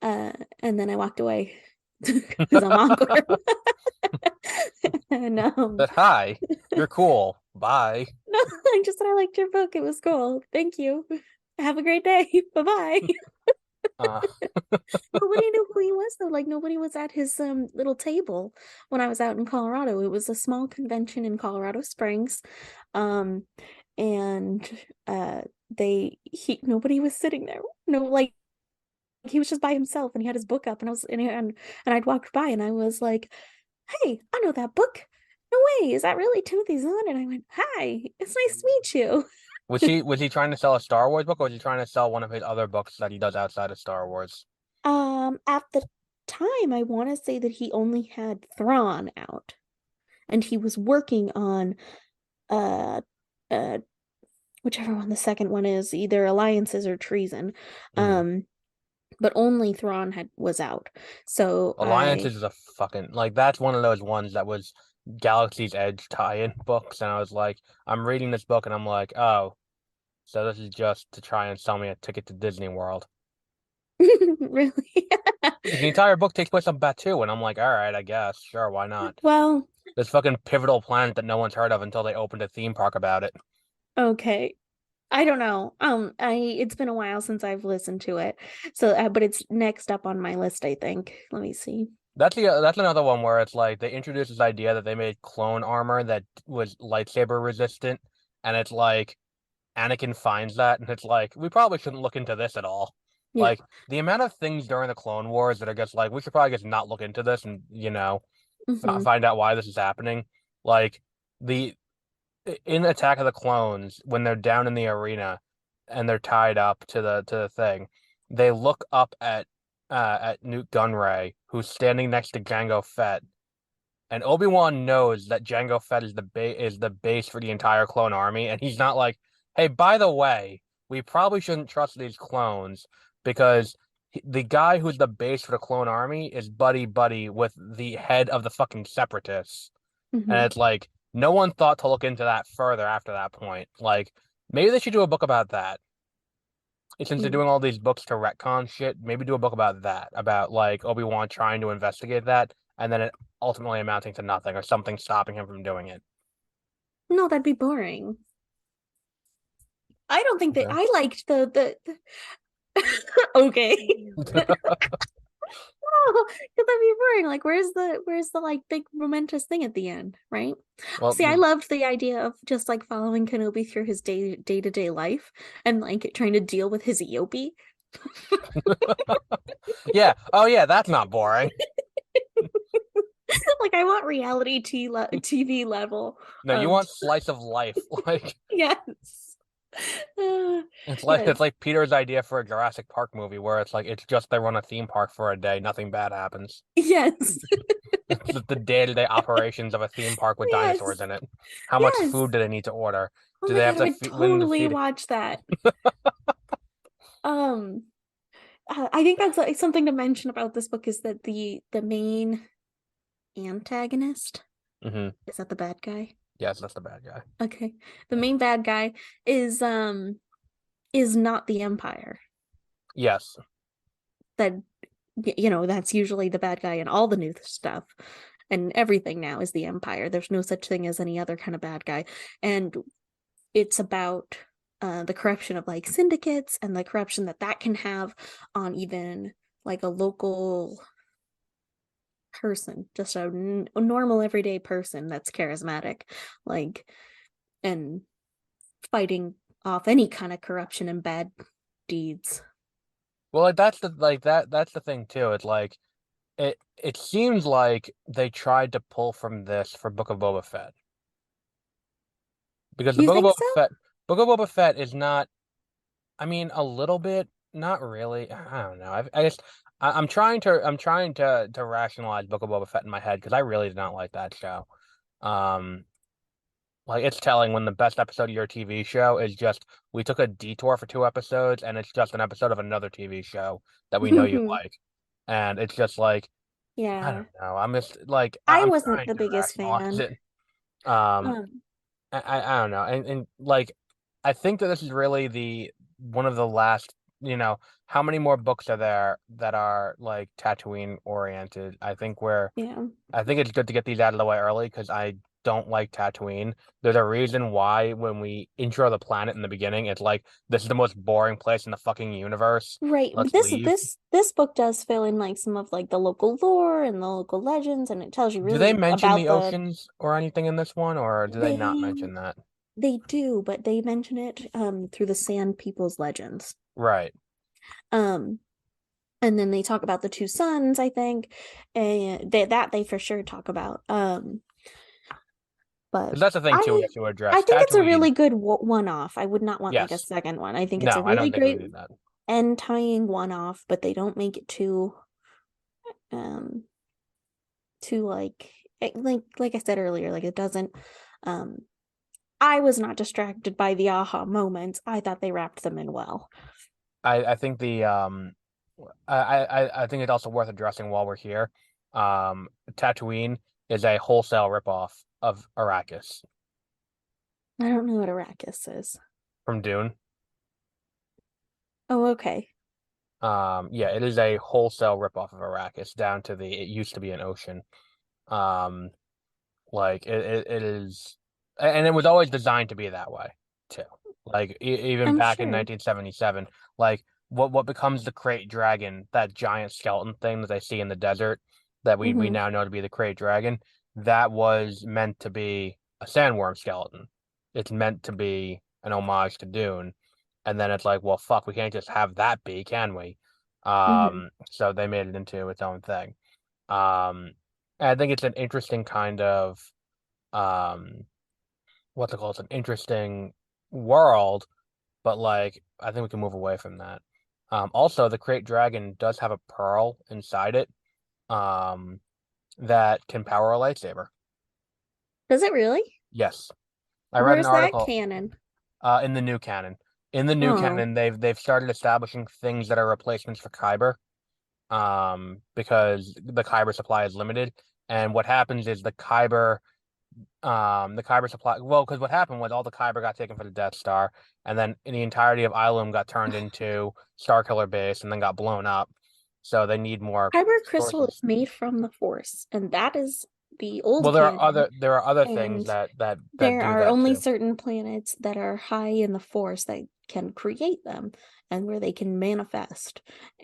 And then I walked away because I'm awkward. And But hi, you're cool. Bye. no, I just said I liked your book. It was cool. Thank you. Have a great day. Bye-bye. Uh, Nobody knew who he was though. Like nobody was at his little table when I was out in Colorado. It was a small convention in Colorado Springs. Um and nobody was sitting there. No, like he was just by himself and he had his book up and I was and I'd walked by and I was like, "Hey, I know that book. No way, is that really Timothy Zahn?" And I went, "Hi, it's nice to meet you." was he trying to sell a Star Wars book, or was he trying to sell one of his other books that he does outside of Star Wars? At the time, I want to say that he only had Thrawn out, and he was working on uh uh whichever one the second one is, either Alliances or Treason. Hmm. Um, but only Thrawn had was out. So Alliances is a fucking like that's one of those ones that was Galaxy's Edge tie-in books, and I was like, I'm reading this book, and I'm like, oh, so this is just to try and sell me a ticket to Disney World. really. Because the entire book takes place on Batuu, and I'm like, all right, I guess, sure, why not? Well, This fucking pivotal planet that no one's heard of until they opened a theme park about it. okay. I don't know. I it's been a while since I've listened to it. So, but it's next up on my list, I think. Let me see. That's another one where it's like they introduced this idea that they made clone armor that was lightsaber resistant, and it's like Anakin finds that, and it's like we probably shouldn't look into this at all. Yeah. Like the amount of things during the Clone Wars that are just like we should probably just not look into this and Hmm. find out why this is happening. Like the in Attack of the Clones when they're down in the arena and they're tied up to the thing, they look up at Newt Gunray who's standing next to Jango Fett, and Obi-Wan knows that Jango Fett is the base for the entire clone army, and he's not like, hey, by the way, we probably shouldn't trust these clones because the guy who's the base for the clone army is buddy buddy with the head of the fucking separatists. And Hmm. it's like no one thought to look into that further after that point. Like maybe they should do a book about that. And since they're Mm. doing all these books to retcon shit, maybe do a book about that, about like Obi-Wan trying to investigate that and then it ultimately amounting to nothing or something stopping him from doing it. No, that'd be boring. I don't think that Okay. I liked okay. Oh, because that'd be boring. Like, where's the like big momentous thing at the end, right? Well, See, I loved the idea of just like following Kenobi through his to day life and like trying to deal with his EOP. yeah. Oh, yeah. That's not boring. Like, I want reality TV level. No, you want Just, slice of life. Like yes. Uh, yes. it's like Peter's idea for a Jurassic Park movie where it's like it's just they run a theme park for a day, nothing bad happens. Yes. It's the day-to-day operations of a theme park with dinosaurs Yes. in it. How much Yes. food do they need to order? Oh Do my they have God, I to would feed when to totally feed? watch that. Um, I think that's like something to mention about this book is that the main antagonist, Hmm. is that the bad guy? Yes, that's the bad guy. Okay. The main bad guy is not the Empire. Yes. That that's usually the bad guy in all the new stuff. And everything now is the Empire. There's no such thing as any other kind of bad guy. And it's about the corruption of like syndicates and the corruption that can have on even like a local person, just a normal everyday person that's charismatic, like, and fighting off any kind of corruption and bad deeds. Well, like that's the thing too. It's like it seems like they tried to pull from this for Book of Boba Fett because the You think so? Book of Boba Fett is not. I mean, a little bit, not really. I don't know. I just I'm trying to rationalize Book of Boba Fett in my head because I really did not like that show. Um, like it's telling when the best episode of your TV show is just we took a detour for 2 episodes and it's just an episode of another TV show that we know you like, and it's just like I Yeah. don't know. I'm just like I I'm wasn't trying the to biggest rationalize fan. it. Um, Um, I don't know, and like I think that this is really the one of the last. How many more books are there that are like Tatooine oriented? yeah. I think it's good to get these out of the way early because I don't like Tatooine. There's a reason why when we intro the planet in the beginning, it's like this is the most boring place in the fucking universe. Right. But Let's this leave. this book does fill in like some of like the local lore and the local legends, and it tells you Do they really mention about the oceans or anything in this one, or do they not they mention that? they do, but they mention it through the Sand People's legends. Right. Um and then they talk about the two sons, I think, and they for sure talk about. But Because that's the thing too we I have to I address. think it's a Tatooine, really good one-off. I would not want like a yes. second one. I think it's a No, I really don't think we great need that. end tying one-off, but they don't make it um too like I said earlier, like it doesn't um I was not distracted by the aha moments. I thought they wrapped them in well. I think the I think it's also worth addressing while we're here. Tatooine is a wholesale ripoff of Arrakis I don't know what Arrakis is. from Dune. Oh, okay. Yeah, it is a wholesale ripoff of Arrakis down to the it used to be an ocean. Um, like it is, and it was always designed to be that way too. Like even I'm back in sure. 1977, like what becomes the Krayt Dragon, that giant skeleton thing that they see in the desert that we Hmm. now know to be the Krayt Dragon, that was meant to be a sandworm skeleton. It's meant to be an homage to Dune, and then it's like, well, fuck, we can't just have that be, can we? Hmm. So they made it into its own thing. Um, and I think it's an interesting kind of um, what's it called? It's an interesting world, but like I think we can move away from that. Also, the Crate Dragon does have a pearl inside it, um, that can power a lightsaber. Does it really? Yes, I read an Where's that article canon? in the new canon. In the new Oh, canon, they've started establishing things that are replacements for Kyber, because the Kyber supply is limited. And what happens is the Kyber supply. Well, because what happened was all the Kyber got taken for the Death Star, and then in the entirety of Ilum got turned into Starkiller Base, and then got blown up. So they need more Kyber crystal sources. is made from the Force, and that is the old Well, canon. there are other things And that there do are that only too. certain planets that are high in the Force that can create them and where they can manifest.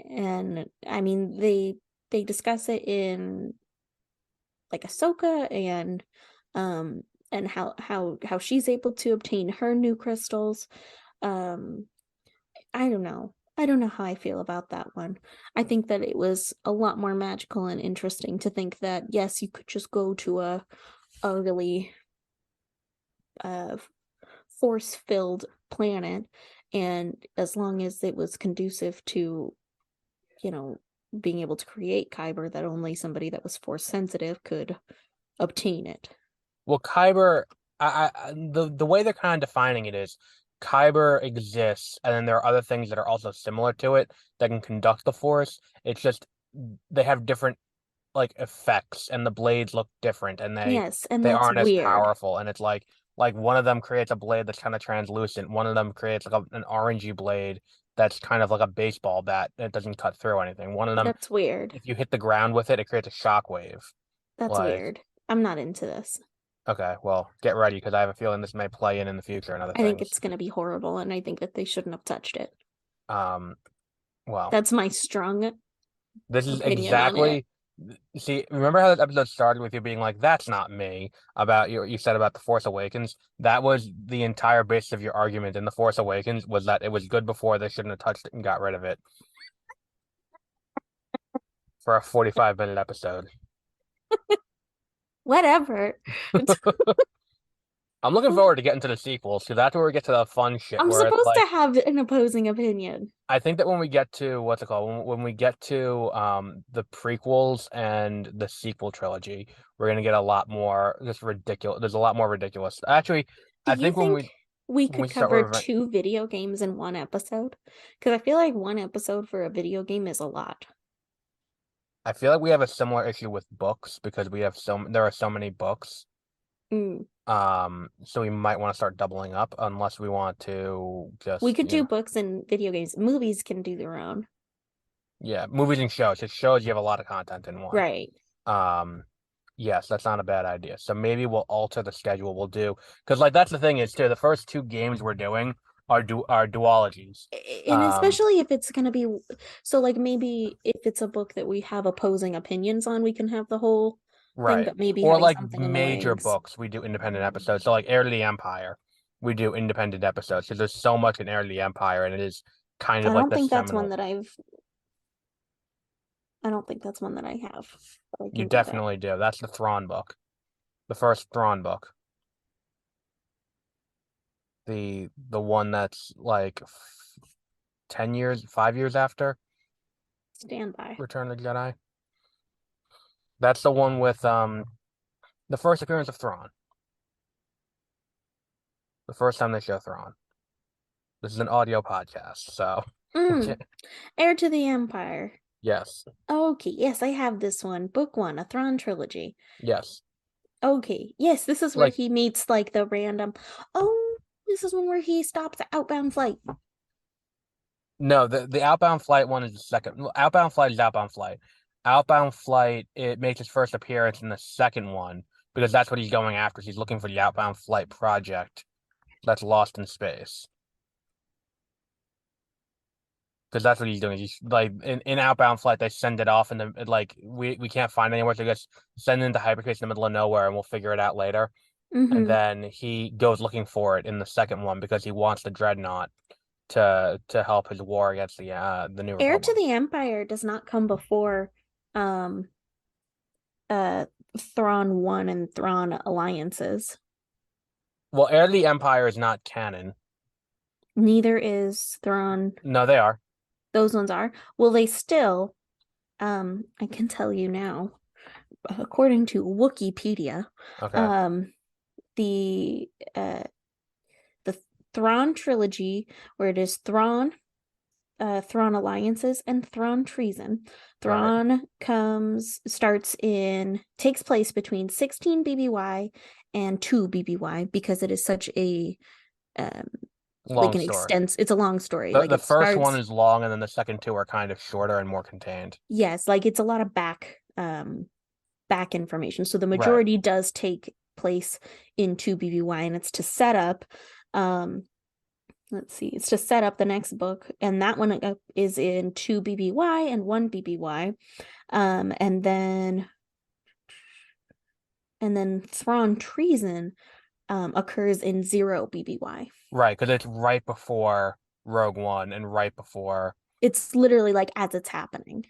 And I mean, they discuss it in like Ahsoka um and how she's able to obtain her new crystals. Um, I don't know. I don't know how I feel about that one. I think that it was a lot more magical and interesting to think that yes, you could just go to a really uh force filled planet, and as long as it was conducive to, you know, being able to create kyber, that only somebody that was force sensitive could obtain it. Well, Kyber, the way they're kind of defining it is Kyber exists, and then there are other things that are also similar to it that can conduct the Force. It's just they have different like effects, and the blades look different, and Yes, and they that's aren't as weird. powerful. And it's like one of them creates a blade that's kind of translucent. One of them creates like an orangey blade that's kind of like a baseball bat. It doesn't cut through anything. One of them, That's weird. if you hit the ground with it, it creates a shockwave. That's Like, weird. I'm not into this. okay, well, get ready because I have a feeling this may play in the future and other I think things. it's going to be horrible, and I think that they shouldn't have touched it. Um, well, That's my strong this is opinion on it. exactly. See, remember how this episode started with you being like, "That's not me," about you said about the Force Awakens. That was the entire basis of your argument in the Force Awakens was that it was good before they shouldn't have touched it and got rid of it for a 45-minute episode. Whatever. I'm looking forward to getting to the sequels because that's where we get to the fun shit I'm where it's supposed to like have an opposing opinion. I think that when we get to what's it called when we get to the prequels and the sequel trilogy, we're gonna get a lot more just ridiculous. There's a lot more ridiculous. Actually, Do I you think think we when we could start cover with two video games in one episode? Because I feel like one episode for a video game is a lot. I feel like we have a similar issue with books because there are so many books. Mm. So we might want to start doubling up unless we want to We just, could do books and video games. Movies can do their own. yeah, movies and shows. It shows you have a lot of content in one. Right. Um, yes, that's not a bad idea. So maybe we'll alter the schedule. We'll do because like that's the thing is too. The first two games we're doing are duologies. And Um, especially if it's going to be so, like, maybe if it's a book that we have opposing opinions on, we can have the whole thing, right. but maybe Or having like something major annoying. books, we do independent episodes. So like Heir to the Empire, we do independent episodes because there's so much in Heir to the Empire, and it is kind of I like don't the think that's one seminal. that I don't think that's one that I have. But I You can do that. definitely do. That's the Thrawn book, the first Thrawn book, the one that's like 10 years, 5 years after Stand by. Return of the Jedi. That's the one with the first appearance of Thrawn. The first time they show Thrawn. This is an audio podcast, so Mm. Heir to the Empire. yes, Okay, yes, I have this one. Book one, a Thrawn trilogy. yes. Okay, yes, this is where Like he meets like the random. Oh, this is one where he stops the outbound flight. no, the outbound flight one is the second. Well, outbound flight is outbound flight. Outbound flight it makes its first appearance in the second one because that's what he's going after. He's looking for the outbound flight project that's lost in space. Because that's what he's doing. He's like in outbound flight, they send it off, and like we can't find it anywhere, so just send it into hyperspace in the middle of nowhere, and we'll figure it out later. And Mm-hmm. then he goes looking for it in the second one because he wants the dreadnought to help his war against the New Heir to Republic. the Empire does not come before um uh Thrawn 1 and Thrawn alliances. Well, Heir to the Empire is not canon. Neither is Thrawn. No, they are. Those ones are. Well, they still, I can tell you now, according to Wikipedia, Okay. um, the uh the Thrawn trilogy, where it is Thrawn alliances and Thrawn treason. Right. Thrawn takes place between 16 BBY and 2 BBY because it is such a um like Long an story. it's a long story. The Like the it first one starts, is long, and then the second two are kind of shorter and more contained. yes, like it's a lot of back information. So the Right. majority does take place in 2 BBY, and it's to set up um let's see, it's to set up the next book, and that one is in 2 BBY and 1 BBY. And then Thrawn treason occurs in 0 BBY. Right, because it's right before Rogue One and right before. It's literally like as it's happening,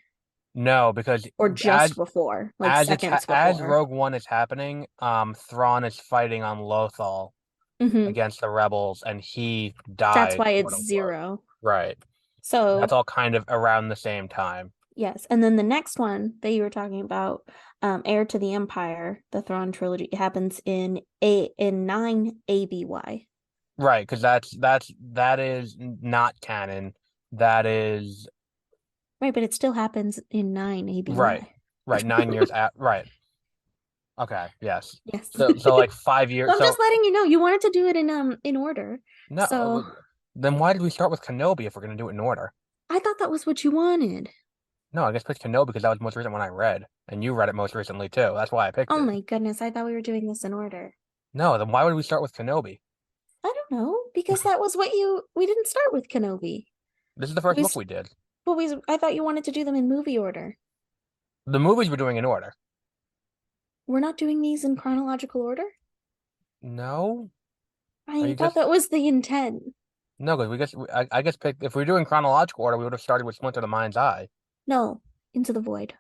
No, because or just before, like seconds as before. Rogue One is happening, Thrawn is fighting on Lothal Hmm. against the rebels, and he That's dies, why quote it's unquote. 0. Right. That's So all kind of around the same time. yes, and then the next one that you were talking about, Heir to the Empire, the Thrawn trilogy, happens in 9 ABY. Right, because that is not canon. That is Right, but it still happens in 9 right. ABY. Right, 9 years at right. Okay, yes. Yes. So like 5 years. I'm just So letting you know you wanted to do it in order. no, So then why did we start with Kenobi if we're gonna do it in order? I thought that was what you wanted. No, I guess picked Kenobi because that was the most recent one I read, and you read it most recently too. That's why I picked Oh it. my goodness, I thought we were doing this in order. No, then why would we start with Kenobi? I don't know, because that was we didn't start with Kenobi. This is the first We book we did. but I thought you wanted to do them in movie order. The movies we're doing in order. We're not doing these in chronological order? No, are I you thought just that was the intent. no? Because I guess picked if we are doing chronological order, we would have started with Splinter the Mind's Eye. No, Into the Void.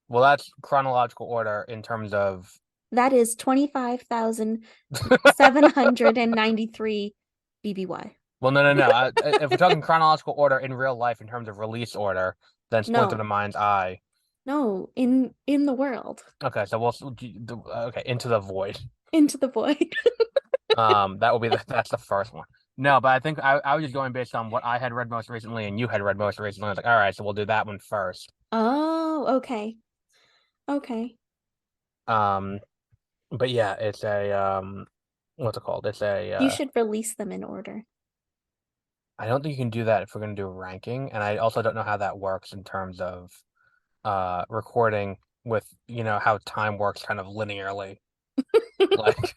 Well, that's chronological order in terms of. That is 25,793 BBY. Well, no, no, no. If we're talking chronological order in real life in terms of release order, then Splinter the No, Mind's Eye. no, in the world. Okay, so okay, Into the Void. Into the Void. That will be that's the first one. No, but I think I was just going based on what I had read most recently and you had read most recently. I was like, all right, so we'll do that one first. Oh, okay. Okay. Um, but yeah, it's a what's it called? It's a You should release them in order. I don't think you can do that if we're gonna do ranking, and I also don't know how that works in terms of recording with how time works kind of linearly. Like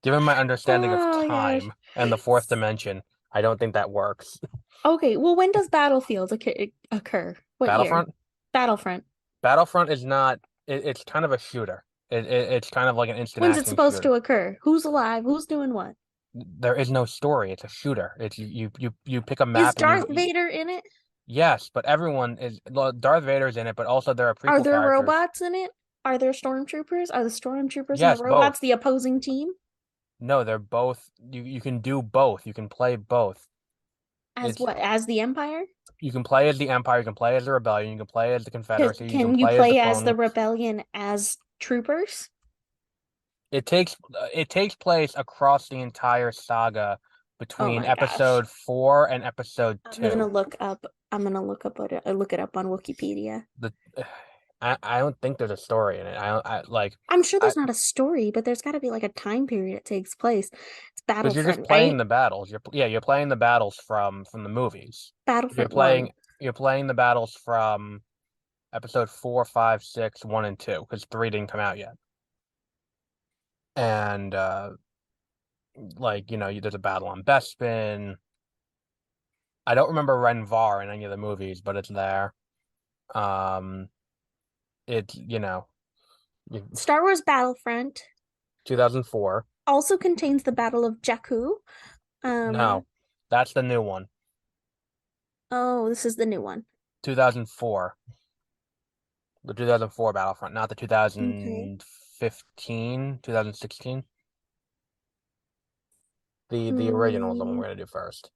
given my understanding of Oh my gosh. time and the fourth dimension, I don't think that works. Okay, well, when does Battlefield occur? What year? Battlefront? Battlefront. Battlefront is not it's kind of a shooter. It's kind of like an instant When's it action supposed to shooter. occur? Who's alive? Who's doing what? There is no story. It's a shooter. It's you pick a Is map and Darth Vader in it? yes, but everyone is well, Darth Vader's in it, but also there are Are prequel there characters. robots in it? Are there stormtroopers? Are the stormtroopers and the Yes, robots both. the opposing team? No, they're both. You can do both. You can play both. As It's what? As the Empire? you can play as the Empire. You can play as the Rebellion. You can play as the Confederacy. You can Can you play as the play as the clone. rebellion as troopers? It takes place across the entire saga Oh between my gosh. episode 4 and episode I'm gonna 2. look up I'm gonna look it up on Wikipedia. The I don't think there's a story in it. I don't I like I'm sure I there's not a story, but there's got to be like a time period it takes place. It's because you're just Battlefront, playing right? the battles. You're playing the battles from the movies. You're Battlefront 1. playing you're playing the battles from episode 4, 5, 6, 1, and 2 because 3 didn't come out yet. And there's a battle on Bespin. I don't remember Renvar in any of the movies, but it's there. Um, it's Star Wars Battlefront 2004. also contains the Battle of Jakku. Um, No, that's the new one. oh, this is the new one. 2004. The 2004 Battlefront, not the Okay. 2015, 2016. The original is the one Hmm. we're gonna do first.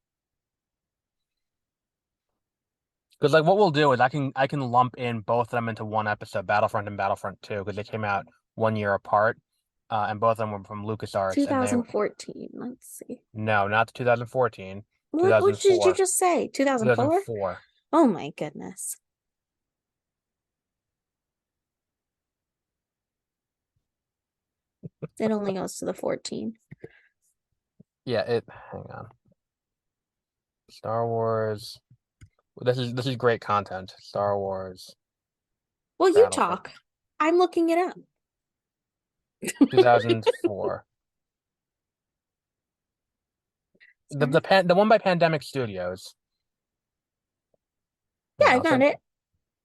Because like what we'll do is I can lump in both of them into one episode, Battlefront and Battlefront 2, because they came out 1 year apart, and both of them were from LucasArts, and they 2014. Let's see. no, not the 2014, What did you 2004, just say? 2004? 2004. Oh my goodness. It only goes to the 14. Yeah, it. Hang on. Star Wars. This is great content. Star Wars Well, you Battlefront talk. I'm looking it up. 2004. Sorry. The one by Pandemic Studios. Yeah, Yeah, I I'll found send. it.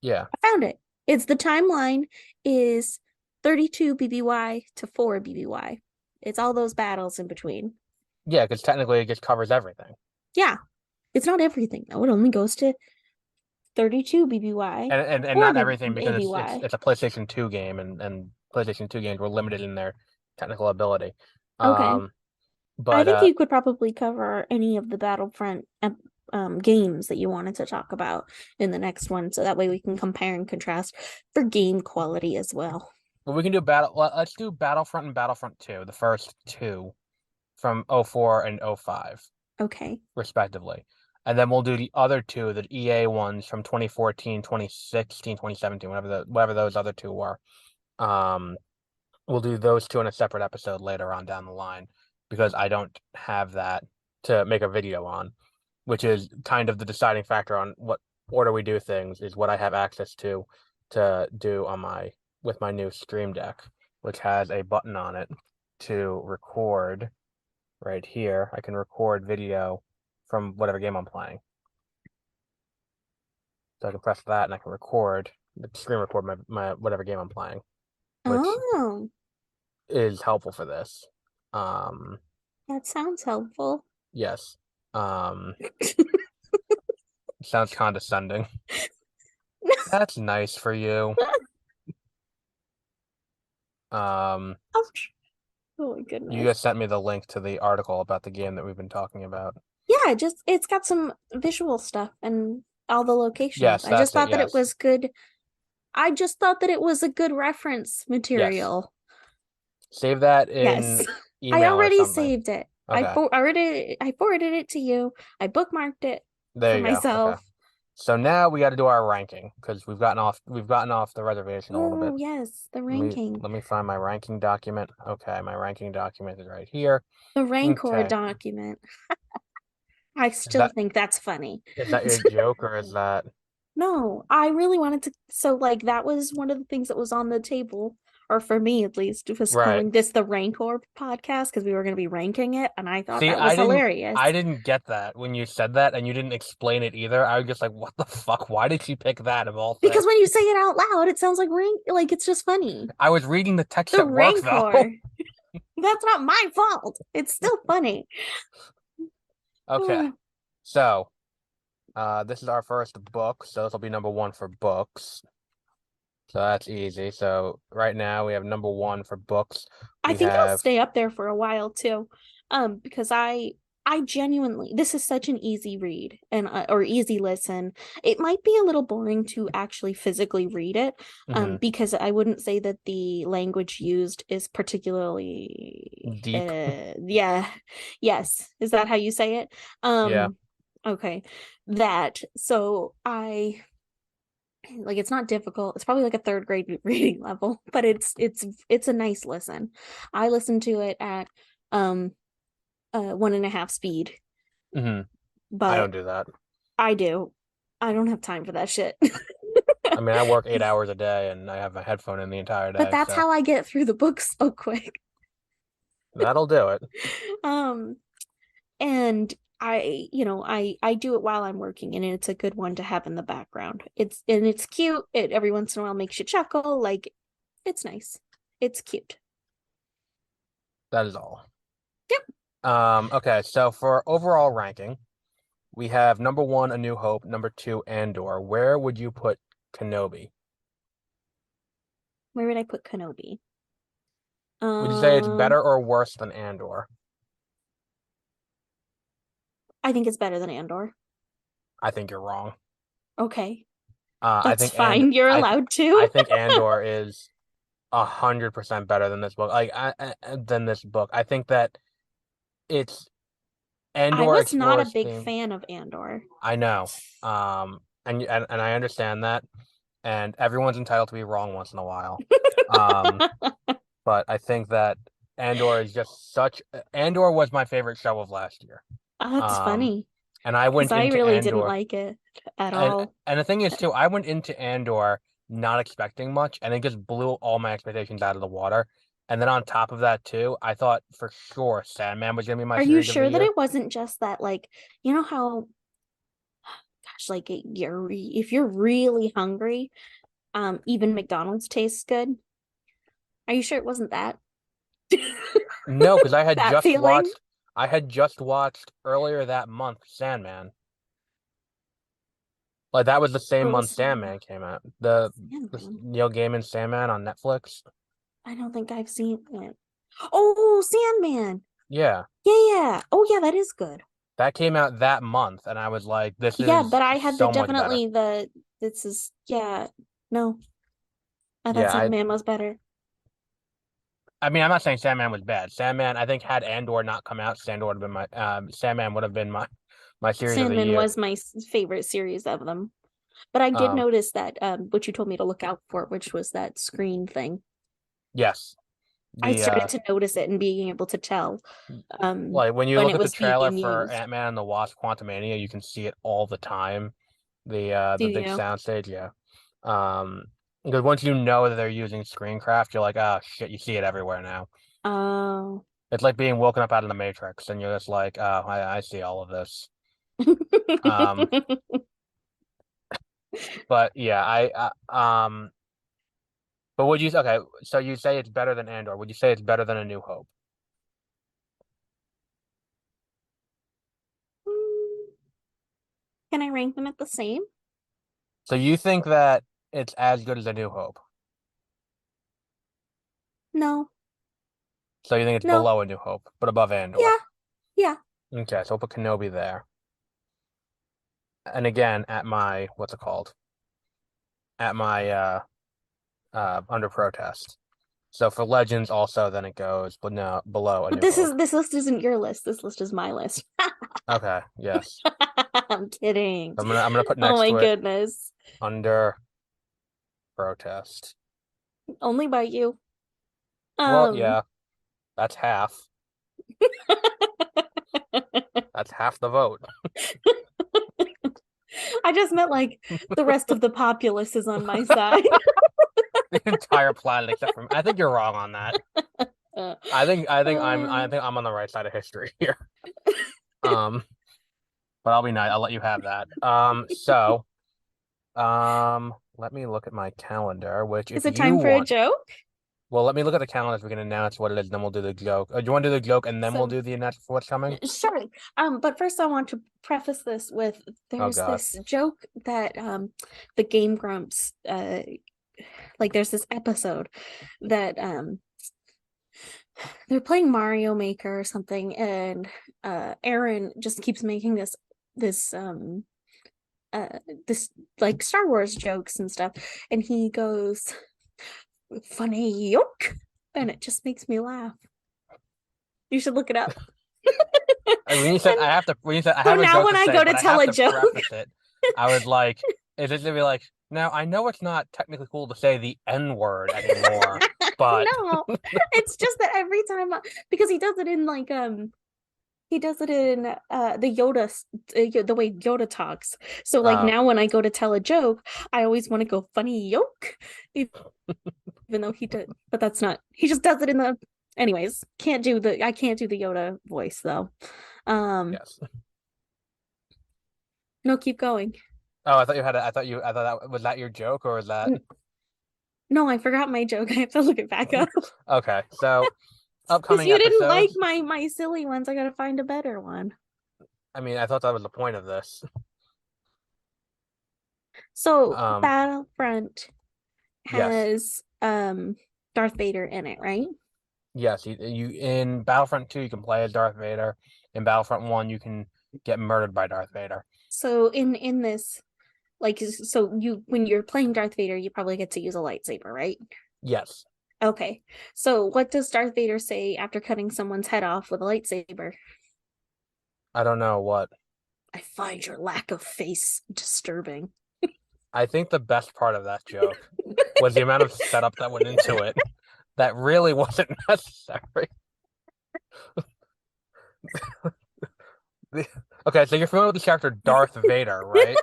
Yeah, I found it. It's the timeline is 32 BBY to 4 BBY. It's all those battles in between. yeah, because technically it just covers everything, Yeah, it's not everything though. It only goes to 32 BBY, and 4 not everything because it's BBY. it's a PlayStation 2 game, and PlayStation 2 games were limited in their technical ability. Okay. Um, I but think you could probably cover any of the Battlefront games that you wanted to talk about in the next one, so that way we can compare and contrast for game quality as well. we can do Let's do Battlefront and Battlefront 2, the first two from '04 and '05. Okay. Respectively. And then we'll do the other two, the EA ones from 2014, 2016, 2017, whatever those other two were. Um, we'll do those two in a separate episode later on down the line because I don't have that to make a video on, which is kind of the deciding factor on what order we do things is what I have access to do on my with my new Stream Deck, which has a button on it to record right here. I can record video from whatever game I'm playing. So I can press that and I can screen record my whatever game I'm playing, which Oh, is helpful for this. Um, that sounds helpful. yes. Sounds condescending. That's nice for you. Um, Ouch. Oh my you goodness. just sent me the link to the article about the game that we've been talking about. Yeah, just it's got some visual stuff and all the locations. Yes, I just that's it. thought that it Yes. was good. I just thought that it was a good reference Yes. material. Save that Yes. in I email or already something. saved it. Okay. I forwarded it to you. I bookmarked it There for you go. Okay. myself. So now we got to do our ranking because we've gotten off the reservation a little bit. Oh, yes, the Let me ranking. let me find my ranking document. Okay, my ranking document is right here. The Rancor Okay. document. I Is still that think that's funny. is that your joke or is that No, I really wanted to. So, like, that was one of the things that was on the table, or for me at least, was right? calling this the Rancor podcast because we were going to be ranking it, and I thought See, that was I didn't hilarious. I didn't get that when you said that and you didn't explain it either. I was just like, what the fuck? Why did she pick that of all things? Because when you say it out loud, it sounds like like it's just funny. I was reading the text The at work though. Rancor. That's not my fault. It's still funny. Okay. So, this is our first book, so this will be number one for books. So that's easy. So right now we have number one for books. I We think it'll have stay up there for a while too. Because I genuinely this is such an easy read and or easy listen. It might be a little boring to actually physically read it, mhm, because I wouldn't say that the language used is particularly deep. yeah, yes. Is that how you say it? Yeah. Okay. That so I like it's not difficult. It's probably like a third grade reading level, but it's a nice listen. I listen to it at um 1.5 speed, hmm I don't but do that. I do. I don't have time for that shit. I mean, I work 8 hours a day and I have my headphone in the entire But day, that's so how I get through the book so quick. that'll do it. Um and I do it while I'm working, and it's a good one to have in the background. It's cute. It every once in a while makes you chuckle. Like it's nice. It's cute. That is all. Yep. Okay, so for overall ranking, we have number one, A New Hope, number two, Andor. Where would you put Kenobi? Where would I put Kenobi? Would you say it's Um, better or worse than Andor? I think it's better than Andor. I think you're wrong. Okay, I that's think and fine. You're I allowed I to. think Andor is 100% better than this book. Than this book. I think that it's I Andor was not a explores big theme. fan of Andor. I know. And I understand that, and everyone's entitled to be wrong once in a while. Um, but I think that Andor is just such. Andor was my favorite show of last year. Oh, that's Um, funny and I because went I into really didn't Andor, like it at and all. and the thing is too, I went into Andor not expecting much, and it just blew all my expectations out of the water. And then on top of that too, I thought for sure Sandman was gonna be my Are you series of the sure that year. it wasn't just that, like, you know how, gosh, like if you're really hungry, even McDonald's tastes good. Are you sure it wasn't that? No, because That feeling? I had just watched earlier that month Sandman. Like that was the same What month was Sandman came out. The Sandman? Neil Gaiman Sandman on Netflix. I don't think I've seen it. Oh, Sandman. Yeah, Yeah, yeah. Oh, yeah, that is good. that came out that month, and I was like, this Yeah, is but I had the so much better. definitely the this is yeah. No, I thought Yeah, Sandman was better. I mean, I'm not saying Sandman was bad. Sandman, I think had Andor not come out, Sandor would have been my Sandman would have been my series of the Sandman year. was my favorite series of them. But I did Um, notice that what you told me to look out for, which was that screen thing. yes, I the started to notice it and being able to tell like when you when look it at the was trailer being for used. Ant-Man and the Wasp: Quantumania, you can see it all the time. Do The big you? sound stage, yeah. Um, because once you know that they're using screencraft, you're like, oh shit, you see it everywhere now. Oh. It's like being woken up out of the Matrix, and you're just like, oh, I see all of this. Um, but yeah, but would you okay? So you say it's better than Andor? Would you say it's better than A New Hope? Can I rank them at the same? So you think that it's as good as A New Hope? No. So you think it's No. below A New Hope, but above Andor? Yeah. Yeah. Okay, so we'll put Kenobi there. And again, at my what's it called? At my under protest. So for Legends also then it goes, but no, below A But New Hope. this list isn't your list. This list is my list. Okay, yes. I'm kidding. I'm gonna put Oh next my to it goodness. under protest. Only by you. Well, Um yeah, that's half. That's half the vote. I just meant like the rest of the populace is on my side. The entire planet except for me. I think you're wrong on that. Uh, I think I'm on the right side of history here. Um, but I'll be nice. I'll let you have that. Let me look at my calendar, which is if it you time for a want, joke? well, let me look at the calendar so we can announce what it is, then we'll do the joke. Do you want to do the joke and then we'll So do the announcement for what's coming? sure. But first I want to preface this with Oh there's God. this joke that the Game Grumps like there's this episode that they're playing Mario Maker or something, and Aaron just keeps making this uh this like Star Wars jokes and stuff, and he goes funny yoke, and it just makes me laugh. You should look it up. When you said And when you said I so have a now joke when to I say, go but to I tell have a to joke, preface it, I was like, is it to be like, now I know it's not technically cool to say the N word anymore, but no, it's just that every time because he does it in like he does it in the the way Yoda talks. So like uh now when I go to tell a joke, I always want to go funny yoke, even though he did, but that's not. He just does it in the. Anyways, I can't do the Yoda voice though. Um, yes. no, keep going. Oh, I thought that was that your joke or was that No, I forgot my joke. I have to look it back up. okay. So Because upcoming you didn't like episodes. my silly ones, I gotta find a better one. I mean, I thought that was the point of this. So Um, Battlefront yes, has Darth Vader in it, right? yes. You in Battlefront 2, you can play as Darth Vader. In Battlefront 1, you can get murdered by Darth Vader. So in this, like, so you when you're playing Darth Vader, you probably get to use a lightsaber, right? Yes, Okay. So what does Darth Vader say after cutting someone's head off with a lightsaber? I don't know what. I find your lack of face disturbing. I think the best part of that joke was the amount of setup that went into it that really wasn't necessary. Okay, so you're familiar with the character Darth Vader, right?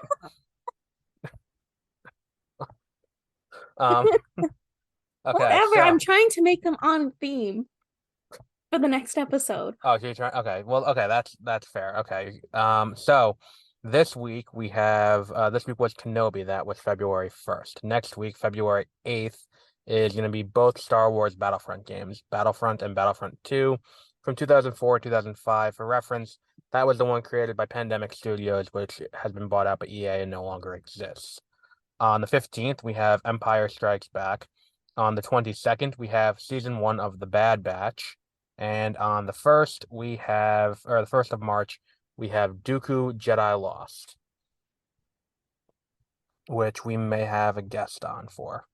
Um, okay, Whatever. so I'm trying to make them on theme for the next episode. oh, so you're trying. Okay, well, okay, that's fair. Okay, so this week was Kenobi. That was February 1st. Next week, February 8th, is going to be both Star Wars Battlefront games, Battlefront and Battlefront 2, from 2004 2005. For reference, that was the one created by Pandemic Studios, which has been bought out by EA and no longer exists. On the 15th, we have Empire Strikes Back. On the 22nd, we have season 1 of The Bad Batch. And on the 1st, the 1st of March, we have Dooku Jedi Lost, which we may have a guest on for.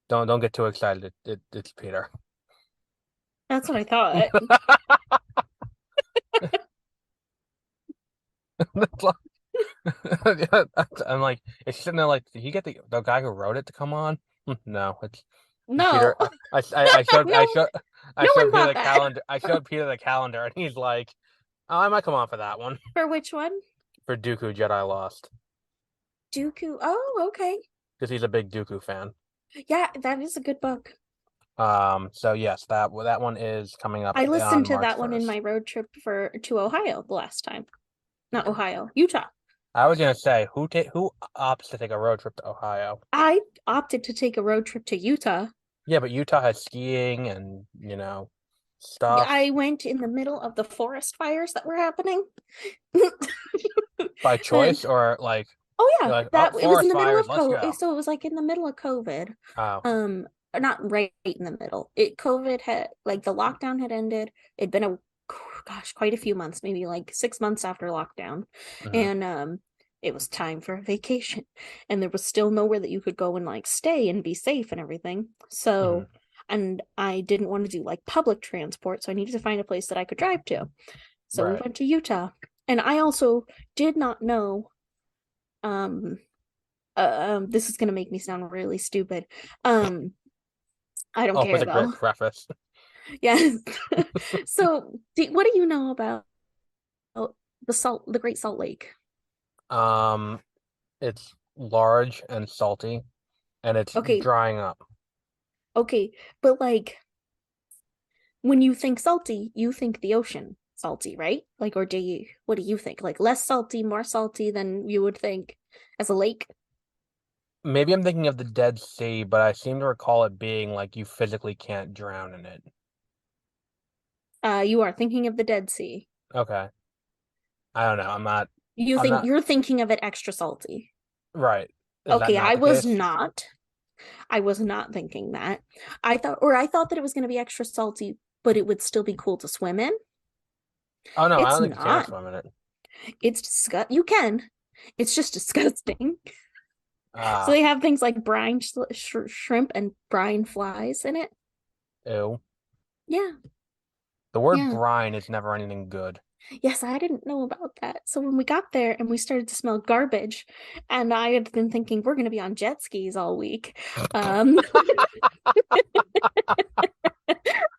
Don't get too excited. It's Peter. That's what I thought. I'm like, it's sitting there like, did he get the guy who wrote it to come on? No, it's No, Peter. I showed no, I no one showed Peter thought the that. calendar. I showed Peter the calendar, and he's like, "Oh, I might come on for that one For which one? for Dooku Jedi Lost Dooku. Oh, okay. because he's a big Dooku fan." Yeah, that is a good book. So yes, that one is coming up I listened on to March that one in 1st. my road trip for to Ohio the last time. Not Ohio, Utah. I was gonna say who opts to take a road trip to Ohio? I opted to take a road trip to Utah. Yeah, but Utah has skiing and stuff I went in the middle of the forest fires that were happening. by And choice or like oh you're yeah, like, oh, that it was in forest the middle fires, of let's COVID. go. So it was like in the middle of COVID. Oh, Um, not right in the middle. It COVID had like the lockdown had ended. It'd been a gosh, quite a few months, maybe like 6 months after lockdown. hmm And it was time for a vacation. And there was still nowhere that you could go and like stay and be safe and everything. hmm So and I didn't want to do like public transport, so I needed to find a place that I could drive to. So we right. went to Utah. And I also did not know um this is gonna make me sound really stupid. Um, I don't Oh, with care a great though. preface. Yes. So, what do you know about the Great Salt Lake? Um, it's large and salty, and it's Okay, drying up. okay, but like when you think salty, you think the ocean salty, right? Like, or do you? What do you think? Like less salty, more salty than you would think as a lake? Maybe I'm thinking of the Dead Sea, but I seem to recall it being like you physically can't drown in it. You are thinking of the Dead Sea. Okay. I don't know. I'm not. You I'm think not you're thinking of it extra salty. right. Is that Okay, not I the was case? not. I was not thinking that. I thought that it was going to be extra salty, but it would still be cool to swim in. Oh no, I It's don't think you can not. swim in it. It's disgust. You can. It's just disgusting. So Ah, they have things like brine shrimp and brine flies in it. ew. Yeah, The word yeah. brine is never anything good. Yes, I didn't know about that. So when we got there and we started to smell garbage, and I had been thinking we're going to be on jet skis all week. Um,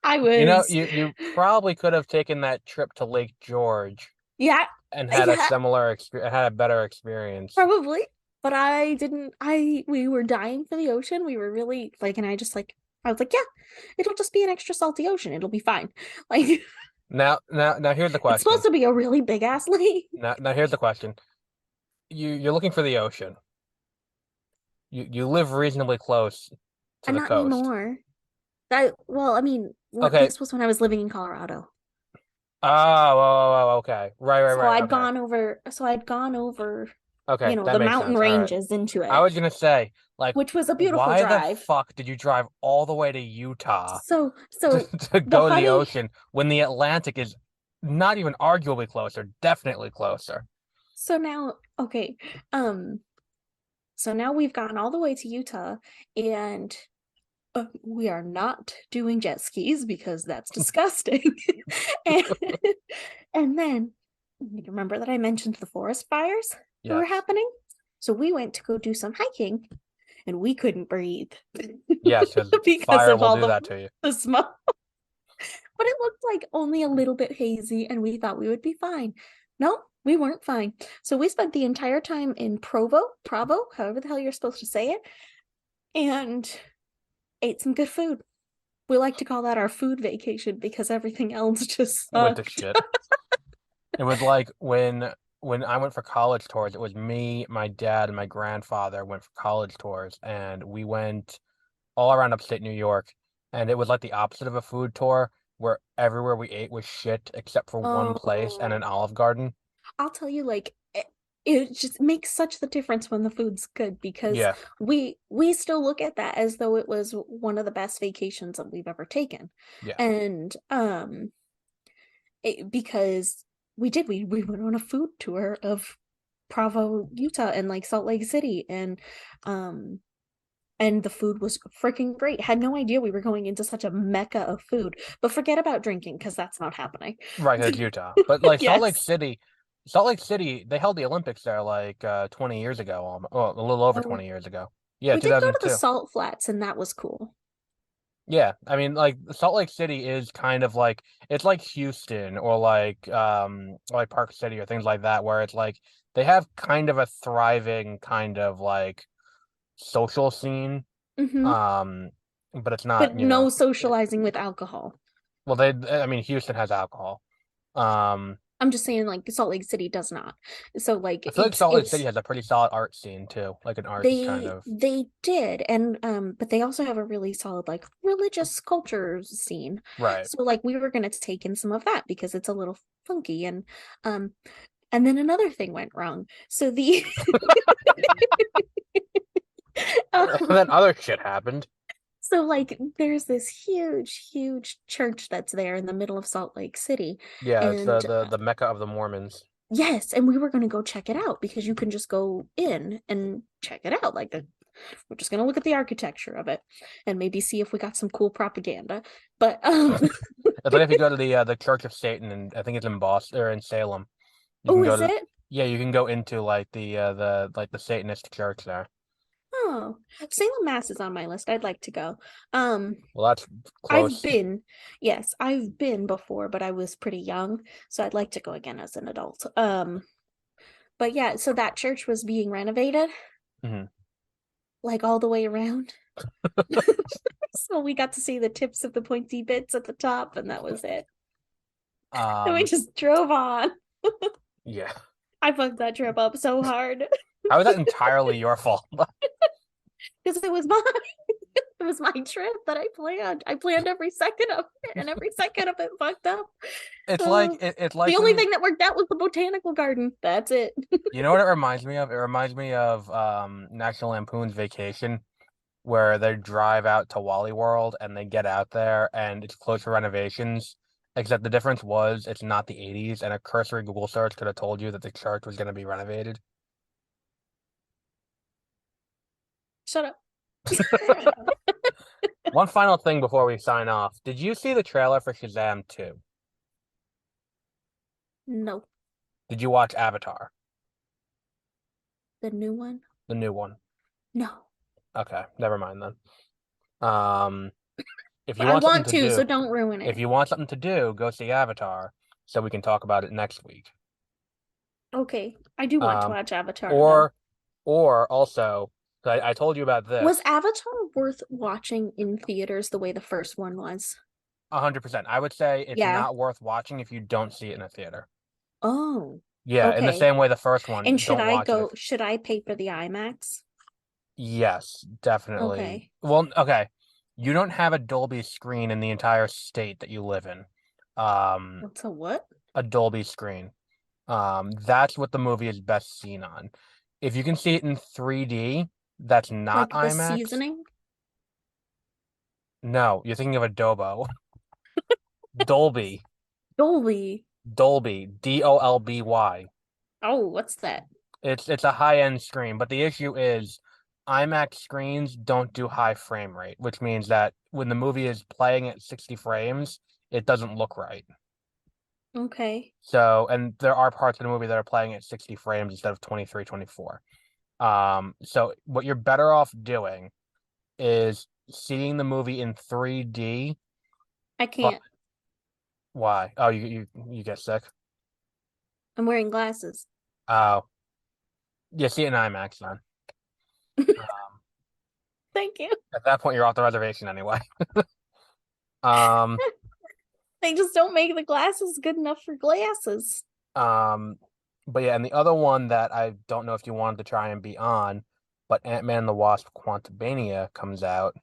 I You know, was, you probably could have taken that trip to Lake George yeah, and had a yeah. similar experience, had a better experience. Probably. But I didn't we were dying for the ocean. We were really like and I was like, yeah, it'll just be an extra salty ocean. It'll be fine. Like Now, here's the it's supposed question. to be a really big ass lake. Now, here's the question. You're looking for the ocean. You live reasonably close to And the not coast. anymore. Well, I mean, Okay. this was when I was living in Colorado. Oh, oh, okay. So Right. Okay. I'd gone over, Okay, that the makes mountain sense. All right. ranges into I it, was gonna say, like, which was a beautiful why the drive. fuck did you drive all the way to Utah to, So to the go to the honey, ocean when the Atlantic is not even arguably closer, definitely closer? so now, okay, um, so now we've gone all the way to Utah, and we are not doing jet skis because that's disgusting. and, and then, you remember that I mentioned the forest fires that were Yes. happening? So we went to go do some hiking, and we couldn't breathe Yes, because because fire of will all do that to you. the smoke. But it looked like only a little bit hazy, and we thought we would be fine. No, we weren't fine. So we spent the entire time in Provo, however the hell you're supposed to say it, and ate some good food. We like to call that our food vacation because everything else just Went to sucked. shit. It was like when I went for college tours, it was me, my dad, and my grandfather went for college tours, and we went all around upstate New York, and it was like the opposite of a food tour where everywhere we ate was shit except for one place and an Oh, Olive Garden. I'll tell you, like it just makes such the difference when the food's good because Yeah, we still look at that as though it was one of the best vacations that we've ever taken. yeah. And because we went on a food tour of Provo, Utah, and like Salt Lake City, um and the food was freaking great. Had no idea we were going into such a mecca of food. But forget about drinking because that's not happening. Right, it's Utah. But like Yes. Salt Lake City, they held the Olympics there like 20 years ago, well, a little over Oh, 20 years ago. Yeah, we did go to the 2002. Salt Flats, and that was cool. Yeah, I mean, like Salt Lake City is kind of like it's like Houston or like Park City or things like that, where it's like they have kind of a thriving kind of like social scene. Hmm. Um, but it's But not, no socializing with alcohol. well, I mean, Houston has alcohol. Um, I'm just saying, like Salt Lake City does not. So like I feel like Salt Lake City it's has a pretty solid art scene too, like an arts kind of they did, and but they also have a really solid like religious culture scene. right. So like we were gonna take in some of that because it's a little funky, um and then another thing went wrong. So the And um, then other shit happened. so like there's this huge church that's there in the middle of Salt Lake City, Yeah, it's and the Mecca of the Mormons. yes, and we were going to go check it out because you can just go in and check it out. We're just going to look at the architecture of it and maybe see if we got some cool propaganda. But It's like if you go to the Church of Satan, and I think it's in Boston or in Salem. You can oh, go is to it? yeah, you can go into like the Satanist church there. Oh, Salem Mass is on my list. I'd like to go. Um, Well, that's I've close. been, yes, I've been before, but I was pretty young, so I'd like to go again as an adult. But yeah, so that church was being renovated Mhm. like all the way around. So we got to see the tips of the pointy bits at the top, and that was it. And we Um, just drove on. yeah. I fucked that trip up so hard How is that entirely your fault? because it was my it was my trip that I planned. I planned every second of it, and every second of it fucked up. Uh, It's the like only when thing that worked out was the botanical garden. That's it. you know what it reminds me of? It reminds me of National Lampoon's Vacation, where they drive out to Wally World and they get out there and it's closed for renovations. Except the difference was it's not the 80s, and a cursory Google search could have told you that the church was going to be renovated. Shut up. One final thing before we sign off. Did you see the trailer for Shazam 2? No, Did you watch Avatar, the new one. the new one? No, Okay, never mind then. Um, if but you I want something want to to, so do, don't ruin if it. you want something to do, go see Avatar so we can talk about it next week. Okay, I do want to Um, watch Avatar though. or also, I told you about Was this. Avatar worth watching in theaters the way the first one was? 100%. I would say it's Yeah. not worth watching if you don't see it in a theater. Oh, Yeah, in the okay. same way the first And one, don't watch it if should I pay for the IMAX? yes, definitely. Okay. Well, okay. You don't have a Dolby screen in the entire state that you live in. Um, What's a what? a Dolby screen. That's what the movie is best seen on. If you can see it in 3D, that's not Like the IMAX. seasoning? No, you're thinking of Adobo. Dolby. Dolby. Dolby. Dolby. Oh, what's that? It's a high-end screen, but the issue is IMAX screens don't do high frame rate, which means that when the movie is playing at 60 frames, it doesn't look right. Okay. So, and there are parts of the movie that are playing at 60 frames instead of 23, 24. So what you're better off doing is seeing the movie in 3D, I but can't. why? Oh, you get sick. I'm wearing glasses. Oh, you see it in IMAX then. Um, Thank you. at that point, you're off the reservation anyway. Um, They just don't make the glasses good enough for glasses. um, but yeah, and the other one that I don't know if you wanted to try and be on, but Ant-Man and the Wasp: Quantumania comes out,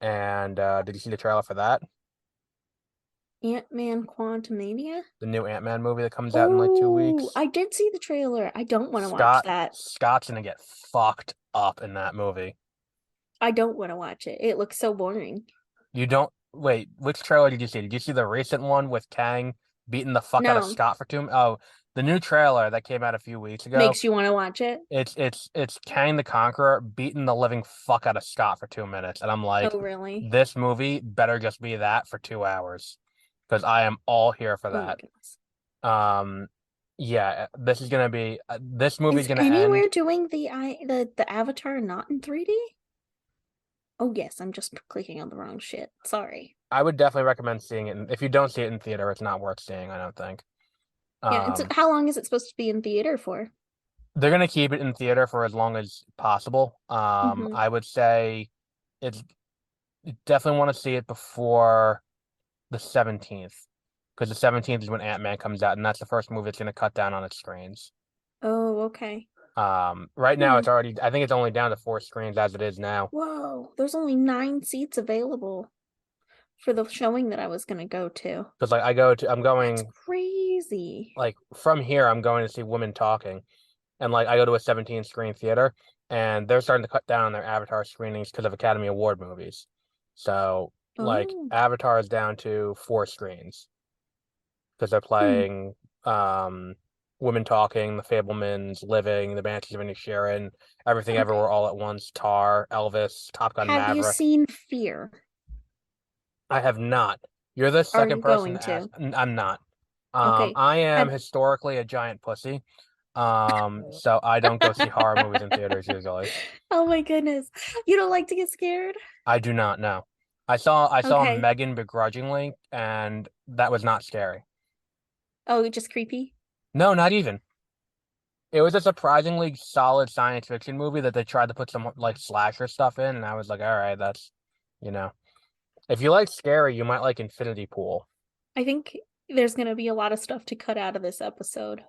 and did you see the trailer for that? Ant-Man Quantumania? The new Ant-Man movie that comes out in like two Oh, weeks. I did see the trailer. I don't want to watch Scott that. Scott's gonna get fucked up in that movie. I don't want to watch it. It looks so boring. You don't wait, which trailer did you see? Did you see the recent one with Kang beating the fuck out of No, Scott for two? Oh, the new trailer that came out a few weeks ago. makes you want to watch it. It's Kang the Conqueror beating the living fuck out of Scott for 2 minutes, and I'm like, Oh, really? this movie better just be that for 2 hours, because I am all here for Oh my that. goodness. Um, yeah, this is gonna be this movie's Is gonna anywhere end. doing the Avatar not in 3D? Oh yes, I'm just clicking on the wrong shit. Sorry. I would definitely recommend seeing it. If you don't see it in theater, it's not worth seeing, I don't think. Yeah, it's Um, how long is it supposed to be in theater for? they're gonna keep it in theater for as long as possible. Mm-hmm. I would say it's you definitely want to see it before the 17th, because the 17th is when Ant-Man comes out, and that's the first movie that's gonna cut down on its screens. Oh, okay. Right now Hmm. it's already, I think it's only down to 4 screens as it is now. Whoa, there's only 9 seats available for the showing that I was gonna go to. Because like I'm That's going crazy. like from here, I'm going to see Women Talking, and like I go to a 17 screen theater, and they're starting to cut down on their Avatar screenings because of Academy Award movies. So like Oh. Avatar is down to 4 screens because they're Hmm. playing um Women Talking, The Fablemans, Living, The Banshees of Inisherin, Everything Okay. Everywhere All at Once, Tar, Elvis, Top Gun Have you Maverick. seen Fear? I have not. You're the Are second you person going to ask. to? I'm not. Okay. I am Have historically a giant pussy. So I don't go see horror movies in theaters usually. Oh my goodness. You don't like to get scared? I do not know. I saw Okay. Megan begrudgingly, and that was not scary. Oh, just creepy? No, not even. It was a surprisingly solid science fiction movie that they tried to put some like slasher stuff in, and I was like, all right, that's you know, if you like scary, you might like Infinity Pool. I think there's gonna be a lot of stuff to cut out of this episode.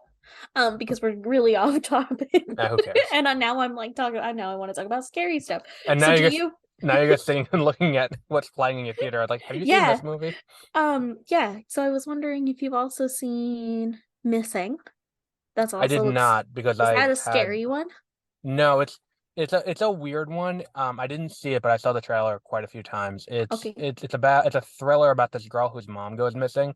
Because we're really off topic. Who cares? And now I'm like talking, I now I want to talk about scary stuff. And So do you now you're just sitting and looking at what's playing in your theater. Like, have you seen yeah. this movie? Yeah. So I was wondering if you've also seen Missing. That's I did also looks not because is I that a had scary one? no. It's a weird one. I didn't see it, but I saw the trailer quite a few times. Okay. It's a thriller about this girl whose mom goes missing,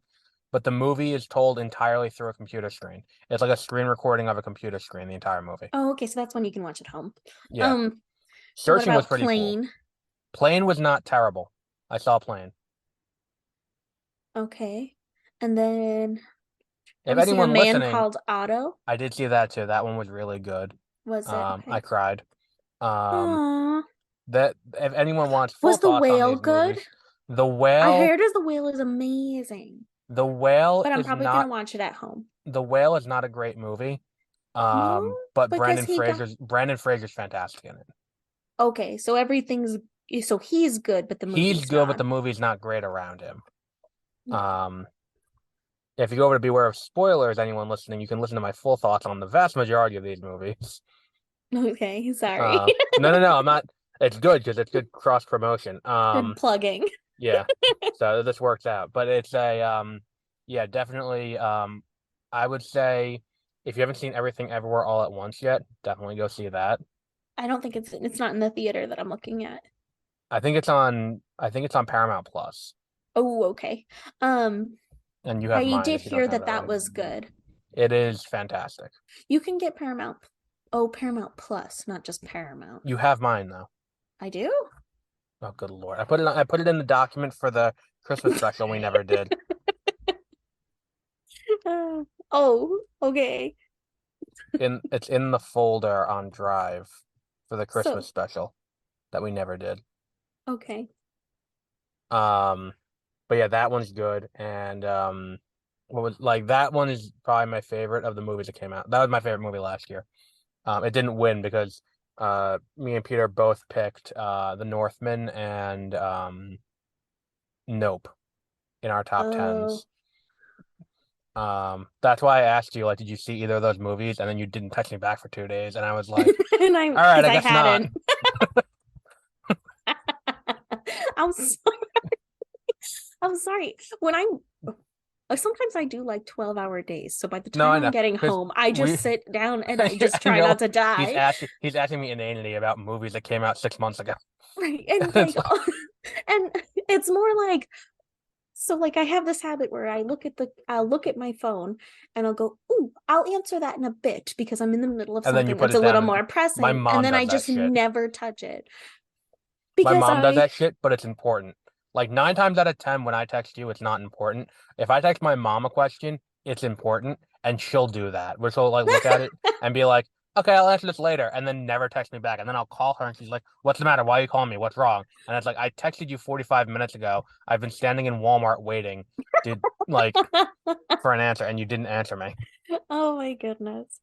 but the movie is told entirely through a computer screen. It's like a screen recording of a computer screen, the entire movie. Oh, okay, so that's one you can watch at home. Yeah. Um, what Searching was about pretty cool. Plane? Plane was not terrible. I saw Plane. Okay. And then If have you seen A anyone Man listening, Called Otto? I did see that too. That one was really good. Was it? I Okay. cried. Um, Aww. that if anyone wants full Was The thoughts on Whale these good? movies, The I Whale, heard as The Whale is amazing, The Whale but I'm is probably gonna not watch it at home. The Whale is not a great movie. No, But because he got Brandon Fraser's fantastic in it. okay, so everything's so he's good, but the He's movie's good, but not. the movie's not great around him. Okay. Um, if you go over to Beware of Spoilers, anyone listening, you can listen to my full thoughts on the vast majority of these movies. Okay, sorry. No, no, no, I'm not. It's good because it's good cross promotion. Good plugging. Yeah. So this works out. But it's a yeah, definitely I would say if you haven't seen Everything Everywhere All at Once yet, definitely go see that. I don't think it's not in the theater that I'm looking at. I think it's on Paramount Plus. Oh, okay. Um, And you have I mine did if you don't hear have that it that already. was good. It is fantastic. You can get Paramount. Oh, Paramount Plus, not just Paramount. You have mine though. I do? Oh, good Lord. I put it in the document for the Christmas special we never did. Oh, okay. It's in the folder on Drive for the Christmas So, special that we never did. okay. Um, but yeah, that one's good. And what was like that one is probably my favorite of the movies that came out. That was my favorite movie last year. It didn't win because me and Peter both picked The Northman and Nope in our top Oh. tens. That's why I asked you, like, did you see either of those movies? And then you didn't text me back for 2 days, and I was like, And I'm all right, because I I guess not. hadn't. I'm sorry. I'm sorry. When I'm sometimes I do like 12-hour days. So by the No, time I I'm know getting because home, I we, just sit down and I just I try know not to die. he's asking me inanely about movies that came out 6 months ago. Right. And It's like like, and it's more like so like I have this habit where I'll look at my phone and I'll go, "Ooh, I'll answer that in a bit because I'm in the middle of and then you something put that's a it little down. more My pressing." And mom then I does that just shit. never touch it My because mom does I that shit, but it's important. Like 9 times out of 10, when I text you, it's not important. If I text my mom a question, it's important, and she'll do that. Which will like look at it and be like, "Okay, I'll answer this later," and then never text me back. And then I'll call her, and she's like, "What's the matter? Why are you calling me? What's wrong?" And it's like, "I texted you 45 minutes ago. I've been standing in Walmart waiting, did like for an answer, and you didn't answer me." Oh my goodness.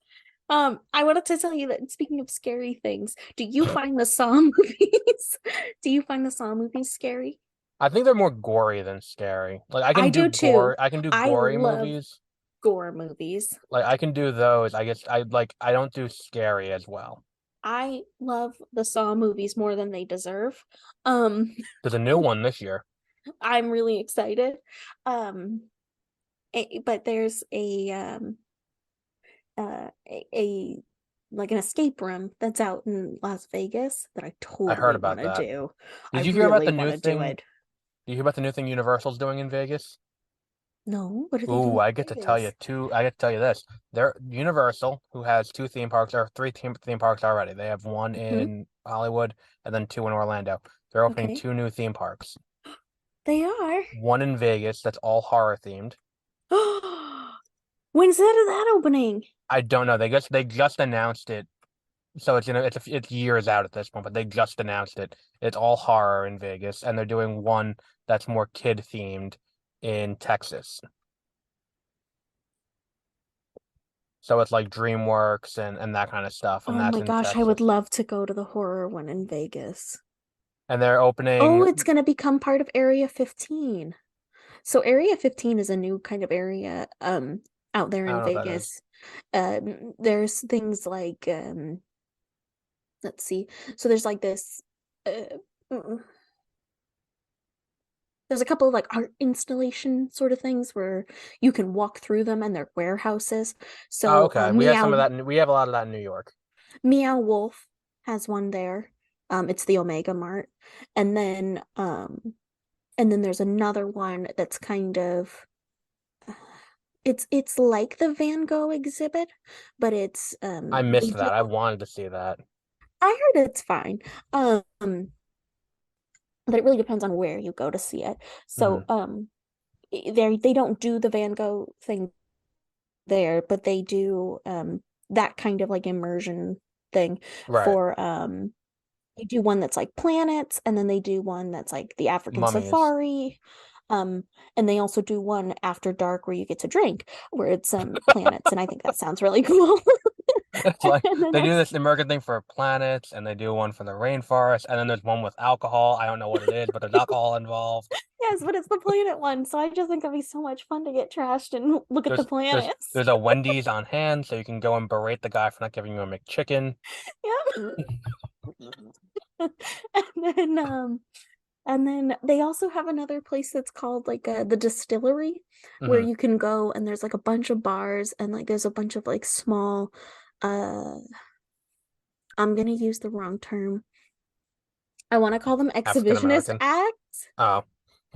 I wanted to tell you that speaking of scary things, do you find the Saw movies? Do you find the Saw movies scary? I think they're more gory than scary. Like I do too. I can do I gory love movies. gore movies. Like I can do those. I guess I don't do scary as well. I love the Saw movies more than they deserve. Um, There's a new one this year. I'm really excited. Um, but there's a like an escape room that's out in Las Vegas that I I heard totally want about to that. do. I Did you hear about really the want new to do thing? it. Did you hear about the new thing Universal's doing in Vegas? No, what are they Ooh, doing I in get to tell you Vegas? two. I get to tell you this. They're Universal, who has two theme parks or three theme parks already. They have one Hmm. in Hollywood and then two in Orlando. They're opening Okay. two new theme parks. They are. One in Vegas that's all horror themed. When's that opening? I don't know. They just announced it. So it's it's years out at this point, but they just announced it. It's all horror in Vegas, and they're doing one that's more kid themed in Texas. So it's like DreamWorks and that kind of stuff, and Oh that's my in gosh, I would Texas. love to go to the horror one in Vegas. And they're Oh, opening. it's going to become part of Area 15. So Area 15 is a new kind of area out there I in don't know what that is. Vegas. There's things like let's see. So there's like this uh, mm, there's a couple of like art installation sort of things where you can walk through them and they're warehouses. Oh, So okay. We have some of that. We have a lot of that in New York. Meow Wolf has one there. It's the Omega Mart. And then there's another one that's kind of it's like the Van Gogh exhibit, but it's I they missed do that. I wanted to see that. I heard it's fine. But it really depends on where you go to see it. Hmm. So they don't do the Van Gogh thing there, but they do that kind of like immersion thing Right. for they do one that's like planets, and then they do one that's like the African Mummies. safari. Um, and they also do one after dark where you get to drink, where it's planets, and I think that sounds really cool. It's like And then they do there's this American thing for planets, and they do one for the rainforest, and then there's one with alcohol. I don't know what it is, but there's alcohol involved. yes, but it's the planet one, so I just think that'd be so much fun to get trashed and look at the planets. There's a Wendy's on hand, so you can go and berate the guy for not giving you a McChicken. Yep. And then they also have another place that's called like the distillery where Hmm. you can go and there's like a bunch of bars and like there's a bunch of like small uh I'm gonna use the wrong term. I want to call them African exhibitionist American. acts, Oh,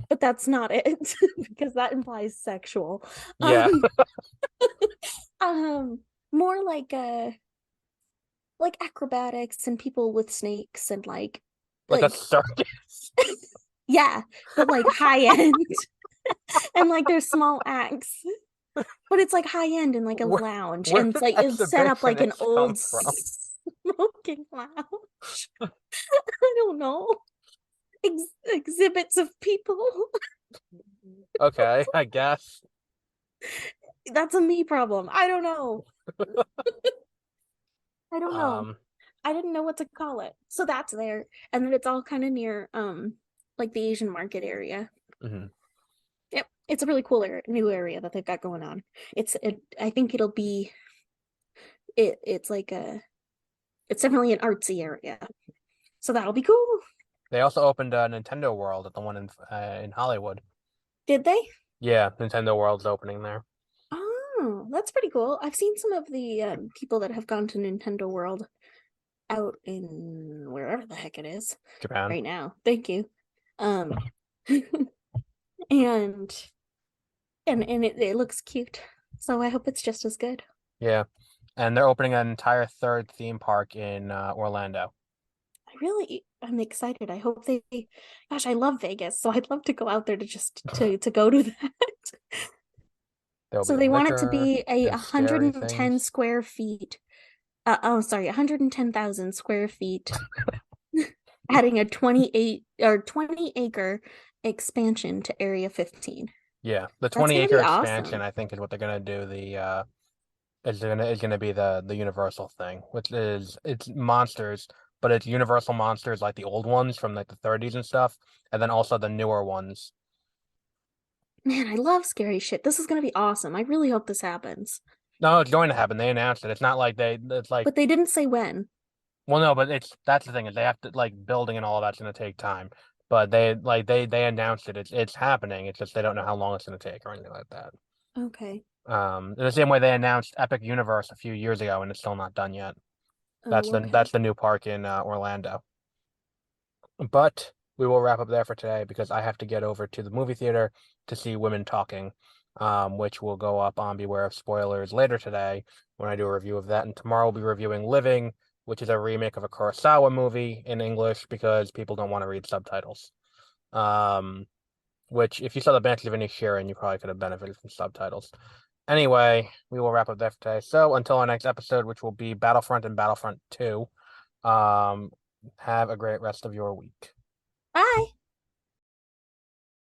but that's not it because that implies sexual. yeah, Um more like acrobatics and people with snakes and like a like circus. yeah, but like high end and like there's small acts. But it's like high end and like a Where, lounge where and did it's set up like an exhibitionists come old from? smoking lounge. I don't know. Exhibits of people. Okay, I guess. That's a me problem. I don't know. I don't know. Um, I didn't know what to call it. So that's there. And then it's all kind of near like the Asian market area. mhm. Yep. It's a really cool new area that they've got going on. I think it'll be it's like a it's definitely an artsy area. So that'll be cool. They also opened a Nintendo World at the one in Hollywood. Did they? Yeah, Nintendo World's opening there. Oh, that's pretty cool. I've seen some of the people that have gone to Nintendo World out in wherever the heck it is Japan. right now. Thank you. Um, and it looks cute. So I hope it's just as good. Yeah, and they're opening an entire third theme park in Orlando. I'm excited. I hope gosh, I love Vegas, so I'd love to go out there to just to go to that. There'll So be they want it to liquor be a and scary 110 things. square feet. Oh, sorry, 110,000 square feet, adding a 20 acre expansion to Area 15. Yeah, the That's 20 gonna acre be expansion, awesome. I think, is what they're gonna do. The is gonna be the Universal thing, which is it's monsters, but it's Universal monsters like the old ones from like the 30s and stuff, and then also the newer ones. Man, I love scary shit. This is gonna be awesome. I really hope this happens. No, it's going to happen. They announced it. It's not like it's like, But they didn't say when. well, no, but that's the thing is they have to like building and all of that's gonna take time. But they announced it. It's happening. It's just they don't know how long it's gonna take or anything like that. Okay. In the same way they announced Epic Universe a few years ago and it's still not done yet. Oh, That's okay. the new park in Orlando. But we will wrap up there for today because I have to get over to the movie theater to see Women Talking, which will go up on Beware of Spoilers later today when I do a review of that. And tomorrow we'll be reviewing Living, which is a remake of a Kurosawa movie in English because people don't want to read subtitles. Um, which if you saw the Banshees of Inisherin, you probably could have benefited from subtitles. Anyway, we will wrap up there for today. So until our next episode, which will be Battlefront and Battlefront 2, have a great rest of your week.